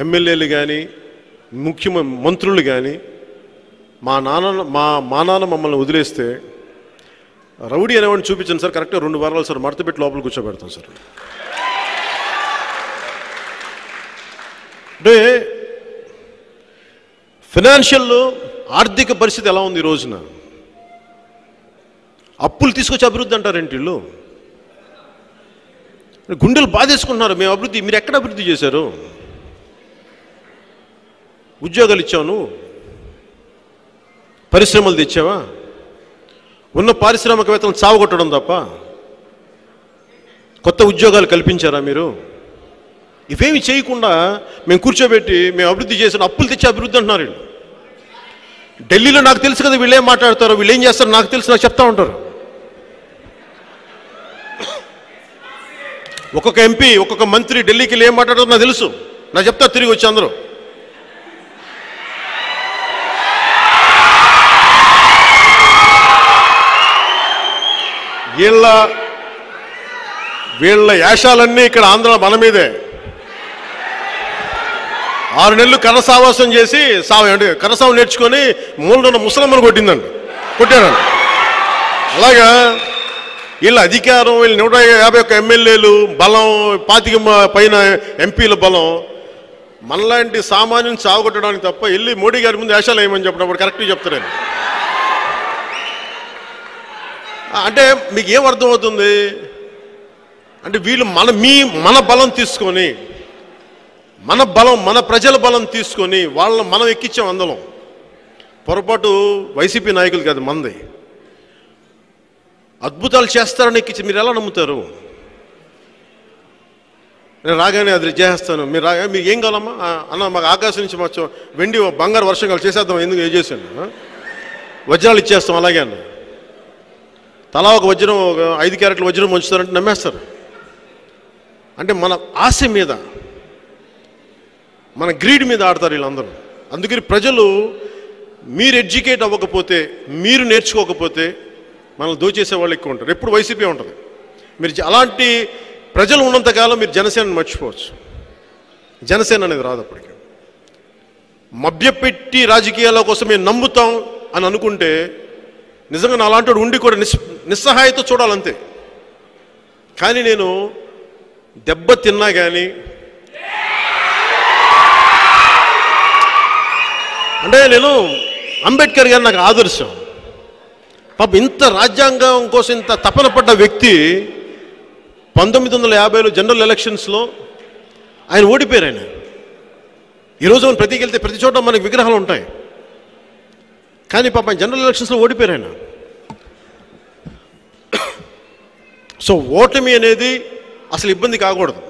ఎమ్మెల్యేలు కానీ, మంత్రులు కానీ మా నాన్న మమ్మల్ని వదిలేస్తే రౌడీ అనేవాడిని చూపించాను సార్, కరెక్ట్గా 2 వారాలు సార్ మడతపెట్టి లోపల కూర్చోబెడతాం సార్. అంటే ఫైనాన్షియల్ ఆర్థిక పరిస్థితి ఎలా ఉంది ఈ రోజున? అప్పులు తీసుకొచ్చి అభివృద్ధి అంటారేంటి వీళ్ళు? గుండెలు బాధేసుకుంటున్నారు. మీరు ఎక్కడ అభివృద్ధి చేశారు? ఉద్యోగాలు ఇచ్చావు, పరిశ్రమలు తెచ్చావా? ఉన్న పారిశ్రామికవేత్తలను చావగొట్టడం తప్ప కొత్త ఉద్యోగాలు కల్పించారా మీరు? ఇవేమి చేయకుండా మేము కూర్చోబెట్టి మేము అభివృద్ధి చేసిన, అప్పులు తెచ్చి అభివృద్ధి అంటున్నారు వీళ్ళు. ఢిల్లీలో నాకు తెలుసు కదా వీళ్ళు ఏం మాట్లాడతారో, వీళ్ళు ఏం చేస్తారో నాకు తెలుసు, నాకు చెప్తా ఉంటారు. ఒక్కొక్క ఎంపీ, ఒక్కొక్క మంత్రి ఢిల్లీకి వెళ్ళి ఏం మాట్లాడతారో నాకు తెలుసు, నాకు చెప్తా తిరిగి వచ్చి అందరూ. వీళ్ళ యాశాలన్నీ ఇక్కడ ఆంధ్ర మన మీదే. 6 నెలలు కర్రసావాసం చేసి కర్రసావం నేర్చుకొని మూలనున్న ముసలమ్మను కొట్టారండి. అలాగా వీళ్ళ అధికారం, వీళ్ళు 151 ఎమ్మెల్యేలు బలం, 25 పైన ఎంపీల బలం మనలాంటి సామాన్యుని చావగొట్టడానికి తప్ప వెళ్ళి మోడీ గారి ముందు యాశాలు వేయమని చెప్పినప్పుడు కరెక్ట్గా చెప్తారండి. అంటే మీకు ఏం అర్థమవుతుంది? అంటే వీళ్ళు మన బలం తీసుకొని మన బలం, మన ప్రజల బలం తీసుకొని వాళ్ళని మనం ఎక్కించాం అందరం. పొరపాటు వైసీపీ నాయకులు కాదు, మంది. అద్భుతాలు చేస్తారని ఎక్కించి మీరు ఎలా నమ్ముతారు? నేను రాగానే అది చేస్తాను, మీరు రాగానే మీకు ఏం కావాలమ్మా అన్న, మాకు ఆకాశం నుంచి మాకు వెండి బంగారు వర్షం కావాలి, చేసేద్దాం, ఎందుకు ఏం చేశాను, వజ్రాలు ఇచ్చేస్తాం అలాగే అన్న. తలా ఒక వజ్రం, 5 క్యారెట్ల వజ్రం ఉంచుతారంటే నమ్మేస్తారు. అంటే మన ఆశ మీద, మన గ్రీడ్ మీద ఆడతారు వీళ్ళందరూ. అందుకని ప్రజలు మీరు ఎడ్యుకేట్ అవ్వకపోతే, మీరు నేర్చుకోకపోతే మనల్ని దోచేసే వాళ్ళు ఎక్కువ ఉంటారు. ఎప్పుడు వైసీపీ ఉంటుంది. మీరు అలాంటి ప్రజలు ఉన్నంతకాలం మీరు జనసేనని మర్చిపోవచ్చు. జనసేన అనేది రాదు అప్పటికి. మభ్యపెట్టి రాజకీయాల కోసం మేము నమ్ముతాం అని అనుకుంటే నిజంగా నా అలాంటి ఉండి కూడా నిస్సహాయత చూడాలంతే. కానీ నేను దెబ్బ తిన్నా కానీ, అంటే నేను అంబేద్కర్ గారు నాకు ఆదర్శం. పాప ఇంత రాజ్యాంగం కోసం ఇంత తపన పడ్డ వ్యక్తి 1950లో జనరల్ ఎలక్షన్స్లో ఆయన ఓడిపోయారు. ఆయన ఈరోజు మనం ప్రతికి వెళ్తే ప్రతి చోట మనకి విగ్రహాలు ఉంటాయి, కానీ పాప జనరల్ ఎలక్షన్స్లో ఓడిపోయారు ఆయన. సో ఓటమి అనేది అసలు ఇబ్బంది కాకూడదు.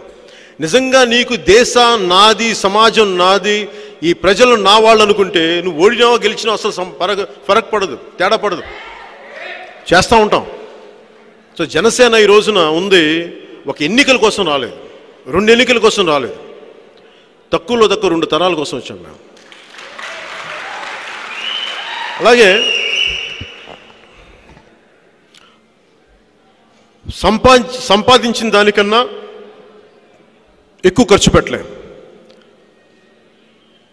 నిజంగా నీకు దేశం నాది, సమాజం నాది, ఈ ప్రజలు నా వాళ్ళు అనుకుంటే నువ్వు ఓడినావో గెలిచినావో అసలు ఫరక్ పడదు, తేడా పడదు, చేస్తూ ఉంటాం. సో జనసేన ఈ రోజున ఉంది, ఒక ఎన్నికల కోసం రాలేదు, 2 ఎన్నికల కోసం రాలేదు, తక్కువలో తక్కువ 2 తరాల కోసం వచ్చాం మేము. అలాగే సంపాదించిన దానికన్నా ఎక్కువ ఖర్చు పెట్టలేం,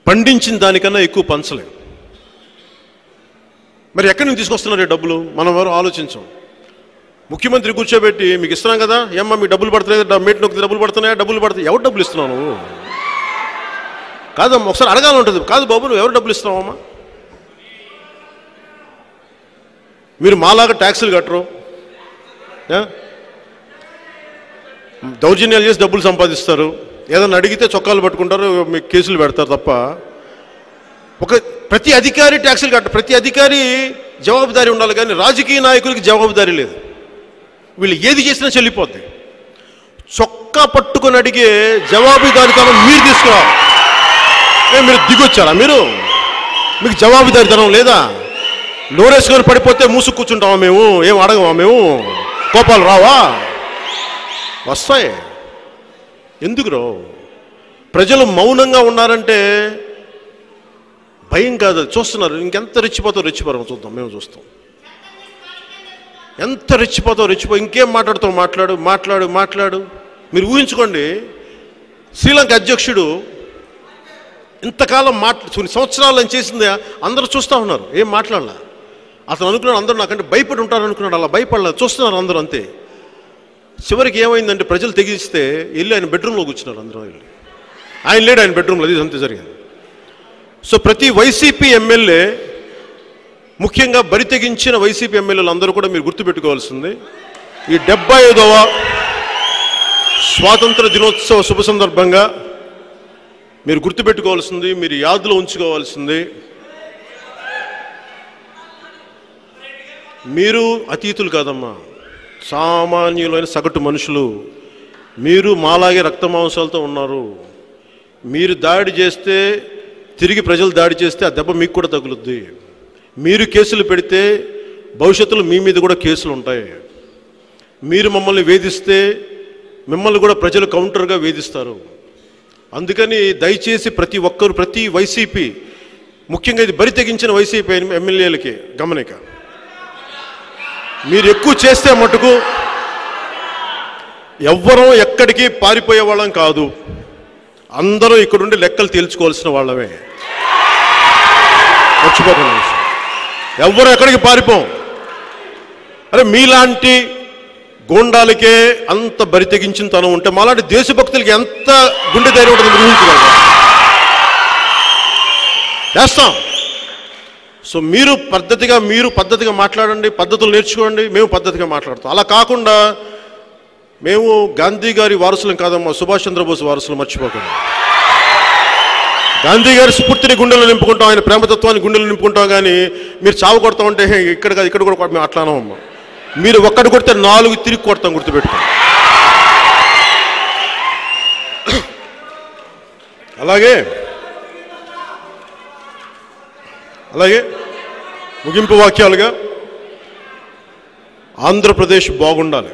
పండించిన దానికన్నా ఎక్కువ పంచలేం. మరి ఎక్కడి నుంచి తీసుకొస్తున్నారు డబ్బులు? మనం ఎవరు ఆలోచించాం. ముఖ్యమంత్రి కూర్చోబెట్టి మీకు ఇస్తున్నాం కదా, ఏమ్మా మీకు డబ్బులు పడుతున్నాయి, మేట్ నొక్కి డబ్బులు పడుతున్నాయా, డబ్బులు పడుతున్నాయి, ఎవరు డబ్బులు ఇస్తున్నావు నువ్వు? కాదమ్మా, ఒకసారి అడగాలని ఉంటుంది. కాదు బాబు, నువ్వు ఎవరు డబ్బులు ఇస్తున్నావమ్మా? మీరు మాలాగా ట్యాక్సులు కట్టరు, దౌర్జన్యాలు చేసి డబ్బులు సంపాదిస్తారు, ఏదన్నా అడిగితే చొక్కాలు పట్టుకుంటారు, మీకు కేసులు పెడతారు తప్ప ప్రతి అధికారి ట్యాక్సులు కట్ట, ప్రతి అధికారి జవాబుదారీ ఉండాలి. కానీ రాజకీయ నాయకులకి జవాబుదారీ లేదు. వీళ్ళు ఏది చేసినా చెల్లిపోద్ది. చొక్కా పట్టుకొని అడిగే జవాబుదారీతనం మీరు తీసుకురావాలి. మీరు దిగొచ్చారా? మీకు జవాబుదారీతనం లేదా? నోరేసుకొని పడిపోతే మూసు కూర్చుంటామా మేము? ఏం అడగమా మేము? కోపాలు రావా? వస్తాయి. ఎందుకు రావు? ప్రజలు మౌనంగా ఉన్నారంటే భయం కాదు, చూస్తున్నారు. ఇంకెంత రెచ్చిపోతారో చూద్దాం, మేము చూస్తాం. ఎంత రెచ్చిపోతావు, ఇంకేం మాట్లాడు. మీరు ఊహించుకోండి, శ్రీలంక అధ్యక్షుడు ఇంతకాలం సంవత్సరాలు అని చేసిందే అందరూ చూస్తూ ఉన్నారు, ఏం మాట్లాడలా. అతను అనుకున్నాడు అందరూ నాకంటే భయపడి ఉంటారు అనుకున్నాడు, అలా భయపడలేదు, చూస్తున్నారు అందరూ అంతే. చివరికి ఏమైందంటే ప్రజలు తెగిస్తే వెళ్ళి ఆయన బెడ్రూమ్లో కూర్చున్నారు అందరూ వెళ్ళి. ఆయన లేడు ఆయన బెడ్రూమ్లో, అది అంతే జరిగింది. సో ప్రతి వైసీపీ ఎమ్మెల్యే, ముఖ్యంగా బరి తెగించిన వైసీపీ ఎమ్మెల్యేలు అందరూ కూడా మీరు గుర్తుపెట్టుకోవాల్సింది, ఈ 75వ స్వాతంత్ర దినోత్సవ శుభ సందర్భంగా మీరు గుర్తుపెట్టుకోవాల్సింది, మీరు యాదులో ఉంచుకోవాల్సింది, మీరు అతీతులు కాదమ్మా, సామాన్యులైన సగటు మనుషులు. మీరు మాలాగే రక్తమాంసాలతో ఉన్నారు. మీరు దాడి చేస్తే, తిరిగి ప్రజలు దాడి చేస్తే ఆ దెబ్బ మీకు కూడా తగులుద్ది. మీరు కేసులు పెడితే భవిష్యత్తులో మీ మీద కూడా కేసులు ఉంటాయి. మీరు మమ్మల్ని వేధిస్తే మిమ్మల్ని కూడా ప్రజలు కౌంటర్గా వేధిస్తారు. అందుకని దయచేసి ప్రతి వైసీపీ, ముఖ్యంగా ఇది బరి తెగించిన వైసీపీ ఎమ్మెల్యేలకి గమనిక, మీరు ఎక్కువ చేస్తే మటుకు ఎవ్వరూ ఎక్కడికి పారిపోయే వాళ్ళం కాదు, అందరూ ఇక్కడుండి లెక్కలు తేల్చుకోవాల్సిన వాళ్ళమే. మర్చిపోకండి, ఎవ్వరూ ఎక్కడికి పారిపోం. అరే మీలాంటి గోండాలకే అంత బరి తెగించిన తనం ఉంటే మాలాంటి దేశభక్తులకి ఎంత గుండె ధైర్యం ఉంటుంది ఊహించగలరు. చేస్తాం. సో మీరు పద్ధతిగా మాట్లాడండి, పద్ధతులు నేర్చుకోండి, మేము పద్ధతిగా మాట్లాడతాం. అలా కాకుండా మేము గాంధీ గారి వారసులం కాదమ్మా, సుభాష్ చంద్రబోస్ వారసులు, మర్చిపోకండి. గాంధీ గారి స్ఫూర్తిని గుండెలు నింపుకుంటాం, ఆయన ప్రేమతత్వాన్ని గుండెలు నింపుకుంటాం. కానీ మీరు చావు కొడతాం అంటే ఇక్కడ కాదు, ఇక్కడ కూడా మేము అట్లానమ్మా. మీరు ఒక్కటి కొడితే 4 తిరిగి కొడతాం, గుర్తుపెట్టుకోండి. అలాగే ముగింపు వాక్యాలుగా ఆంధ్రప్రదేశ్ బాగుండాలి,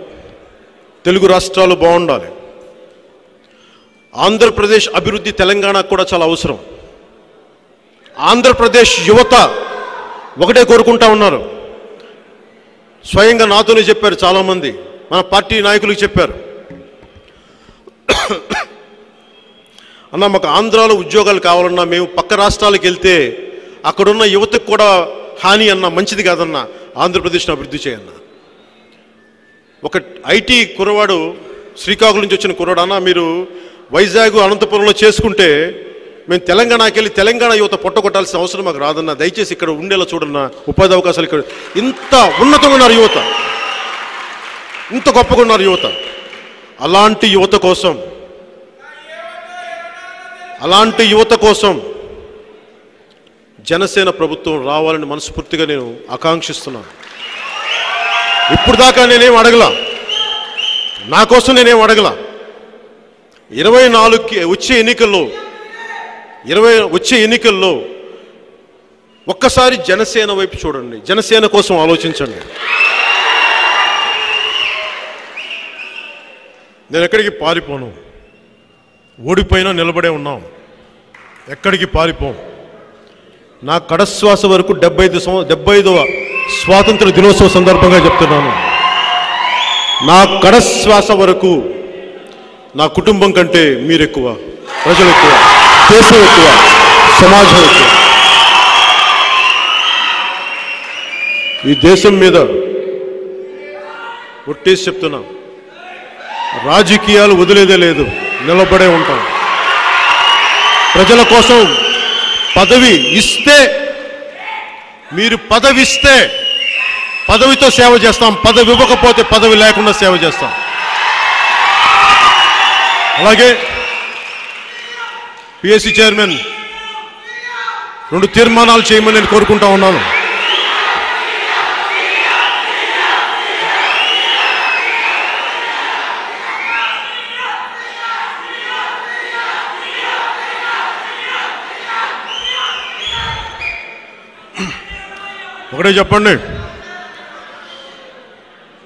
తెలుగు రాష్ట్రాలు బాగుండాలి. ఆంధ్రప్రదేశ్ అభివృద్ధి తెలంగాణకు కూడా చాలా అవసరం. ఆంధ్రప్రదేశ్ యువత ఒకటే కోరుకుంటా ఉన్నారు. స్వయంగా నాతోనే చెప్పారు చాలామంది, మన పార్టీ నాయకులకు చెప్పారు, అన్న మాకు ఆంధ్రాలో ఉద్యోగాలు కావాలన్నా మేము పక్క రాష్ట్రాలకు వెళ్తే అక్కడున్న యువతకు కూడా హాని అన్న, మంచిది కాదన్నా, ఆంధ్రప్రదేశ్ను అభివృద్ధి చేయన్నా. ఒక ఐటీ కుర్రవాడు, శ్రీకాకుళం నుంచి వచ్చిన కుర్రాడు, అన్న మీరు వైజాగ్ అనంతపురంలో చేసుకుంటే మేము తెలంగాణకి వెళ్ళి తెలంగాణ యువత పొట్టగొట్టాల్సిన అవసరం మాకు రాదన్నా, దయచేసి ఇక్కడ ఉండేలా చూడన్నా, ఉపాధి అవకాశాలు ఇక్కడ. ఇంత ఉన్నతంగా ఉన్నారు యువత, ఇంత గొప్పగా ఉన్నారు యువత. అలాంటి యువత కోసం జనసేన ప్రభుత్వం రావాలని మనస్ఫూర్తిగా నేను ఆకాంక్షిస్తున్నాను. ఇప్పుడు దాకా నేనేం అడగలా, నా కోసం నేనేం అడగలా. 24కి వచ్చే ఎన్నికల్లో ఒక్కసారి జనసేన వైపు చూడండి, జనసేన కోసం ఆలోచించండి. నేను ఎక్కడికి పారిపోను, ఓడిపోయినా నిలబడే ఉన్నాం, ఎక్కడికి పారిపోం. నా కడశ్వాస వరకు 75వ స్వాతంత్ర దినోత్సవ సందర్భంగా చెప్తున్నాను, నా కడశ్వాస వరకు నా కుటుంబం కంటే మీరు ఎక్కువ, ప్రజలు ఎక్కువ, దేశం ఎక్కువ, సమాజం ఎక్కువ. ఈ దేశం మీద ఒట్టేసి చెప్తున్నా, రాజకీయాలు వదిలేదే లేదు, నిలబడే ఉంటాం. ప్రజల కోసం పదవి ఇస్తే, మీరు పదవిస్తే పదవితో సేవ చేస్తాం, పదవి ఇవ్వకపోతే పదవి లేకుండా సేవ చేస్తాం. అలాగే పిఎస్సి చైర్మన్ 2 తీర్మానాలు చేయమని నేను కోరుకుంటా ఉన్నాను. ఒకటే చెప్పండి,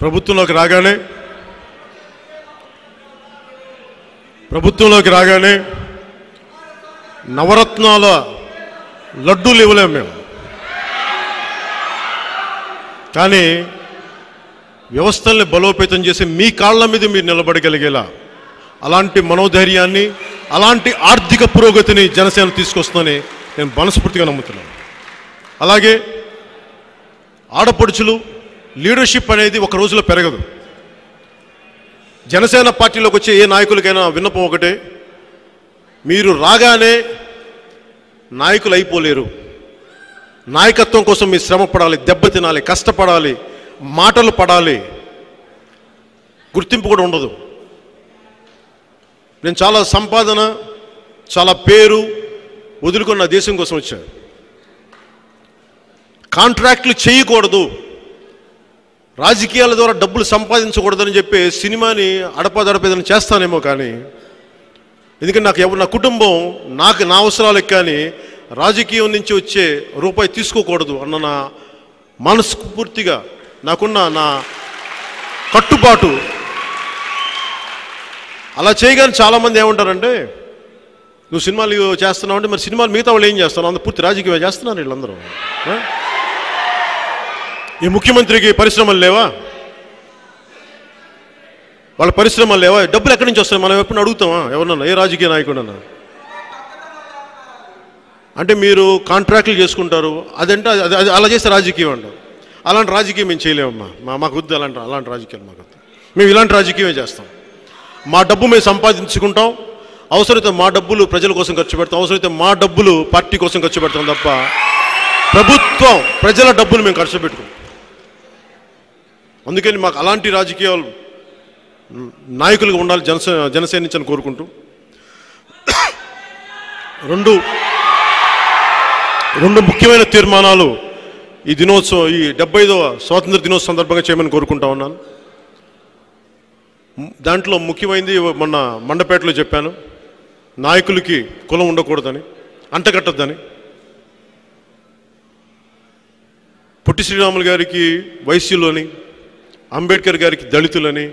ప్రభుత్వంలోకి రాగానే నవరత్నాల లడ్డూలు ఇవ్వలేము మేము. కానీ వ్యవస్థల్ని బలోపేతం చేసి మీ కాళ్ళ మీద మీరు నిలబడగలిగేలా అలాంటి మనోధైర్యాన్ని, అలాంటి ఆర్థిక పురోగతిని జనసేన తీసుకొస్తుందని నేను మనస్ఫూర్తిగా నమ్ముతున్నాను. అలాగే ఆడపడుచులు లీడర్షిప్ అనేది ఒక రోజులో పెరగదు. జనసేన పార్టీలోకి వచ్చే ఏ నాయకులకైనా విన్నపం ఒకటే, మీరు రాగానే నాయకులు అయిపోలేరు. నాయకత్వం కోసం మీరు శ్రమ పడాలి, దెబ్బతినాలి, కష్టపడాలి, మాటలు పడాలి, గుర్తింపు కూడా ఉండదు. నేను చాలా సంపాదన, చాలా పేరు వదులుకొని నా దేశం కోసం వచ్చాను. కాంట్రాక్ట్లు చేయకూడదు, రాజకీయాల ద్వారా డబ్బులు సంపాదించకూడదని చెప్పి సినిమాని అడపాదడపేదని చేస్తానేమో. కానీ ఎందుకంటే నా కుటుంబం నా అవసరాలకు కానీ రాజకీయం నుంచి వచ్చే రూపాయి తీసుకోకూడదు అన్న నా మనస్ఫూర్తిగా నాకున్న నా కట్టుబాటు. అలా చేయగానే చాలామంది ఏమంటారంటే, నువ్వు సినిమాలు చేస్తున్నావు అంటే మరి సినిమాలు మిగతా వాళ్ళు ఏం చేస్తున్నావు, అంత పూర్తి రాజకీయం చేస్తున్నారు వీళ్ళందరూ. ఈ ముఖ్యమంత్రికి పరిశ్రమలు లేవా, వాళ్ళ పరిశ్రమలు లేవా, డబ్బులు ఎక్కడి నుంచి వస్తాయి మనం ఎప్పుడు అడుగుతామా ఎవరన్నా, ఏ రాజకీయ నాయకుడన్నా? అంటే మీరు కాంట్రాక్టులు చేసుకుంటారు, అదంటే అలా చేస్తే రాజకీయం అంటారు. అలాంటి రాజకీయం మేము చేయలేమమ్మా, మాకు వద్దు అలాంటి రాజకీయాలు మాకు వద్దు. మేము ఇలాంటి రాజకీయమే చేస్తాం. మా డబ్బు మేము సంపాదించుకుంటాం, అవసరమైతే మా డబ్బులు ప్రజల కోసం ఖర్చు పెడతాం, అవసరమైతే మా డబ్బులు పార్టీ కోసం ఖర్చు పెడతాం తప్ప ప్రభుత్వం ప్రజల డబ్బులు మేము ఖర్చు పెట్టుకోం. అందుకని మాకు అలాంటి రాజకీయాలు నాయకులుగా ఉండాలి జనసేన నుంచి అని కోరుకుంటూ. 2 రెండు ముఖ్యమైన తీర్మానాలు ఈ 75వ స్వాతంత్ర దినోత్సవం సందర్భంగా చేయమని కోరుకుంటా ఉన్నాను. దాంట్లో ముఖ్యమైనది మొన్న మండపేటలో చెప్పాను, నాయకులకి కులం ఉండకూడదని, అంటగట్టద్దని. పొట్టి శ్రీరాములు గారికి వైశ్యులని, అంబేద్కర్ గారికి దళితులని,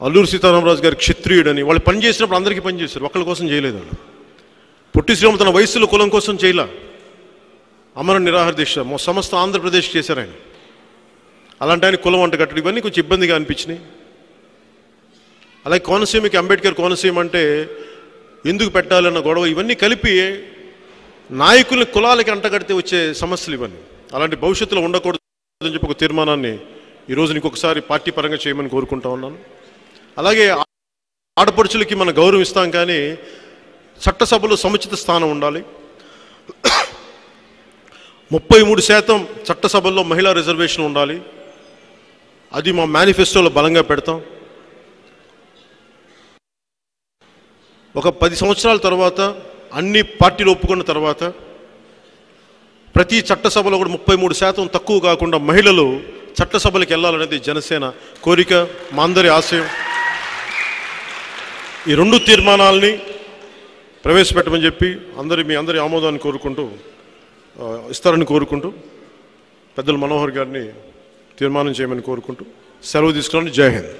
అల్లూరి సీతారామరాజు గారికి క్షత్రియుడని వాళ్ళు పనిచేసినప్పుడు అందరికీ పనిచేశారు, ఒక్కళ్ళ కోసం చేయలేదు వాళ్ళు. పొట్టి శ్రీరాములు తన వయస్సుల కులం కోసం చేయలే, అమర నిరాహార దీక్ష సమస్త ఆంధ్రప్రదేశ్ చేశారు ఆయన. అలాంటి ఆయన కులం అంట కట్టడం ఇవన్నీ కొంచెం ఇబ్బందిగా అనిపించినాయి. అలాగే కోనసీమకి అంబేద్కర్ కోనసీమ అంటే ఎందుకు పెట్టాలన్న గొడవ ఇవన్నీ కలిపి నాయకుల్ని కులాలకి అంటగడితే వచ్చే సమస్యలు ఇవన్నీ. అలాంటి భవిష్యత్తులో ఉండకూడదని చెప్పి ఒక తీర్మానాన్ని ఈరోజు ఇంకొకసారి పార్టీ పరంగా చేయమని కోరుకుంటా ఉన్నాను. అలాగే ఆడపడుచులకి మనం గౌరవిస్తాం, కానీ చట్టసభలో సముచిత స్థానం ఉండాలి. 33% చట్టసభల్లో మహిళా రిజర్వేషన్ ఉండాలి. అది మా మేనిఫెస్టోలో బలంగా పెడతాం. ఒక 10 సంవత్సరాల తర్వాత అన్ని పార్టీలు ఒప్పుకున్న తర్వాత ప్రతి చట్టసభలో కూడా 33% తక్కువ కాకుండా మహిళలు చట్టసభలకు వెళ్ళాలనేది జనసేన కోరిక, మా అందరి ఆశయం. ఈ 2 తీర్మానాలని ప్రవేశపెట్టమని చెప్పి మీ అందరి ఆమోదాన్ని కోరుకుంటూ, ఇస్తారని కోరుకుంటూ, పెద్దలు మనోహర్ గారిని తీర్మానం చేయమని కోరుకుంటూ సెలవు తీసుకున్నాను. జై హింద్.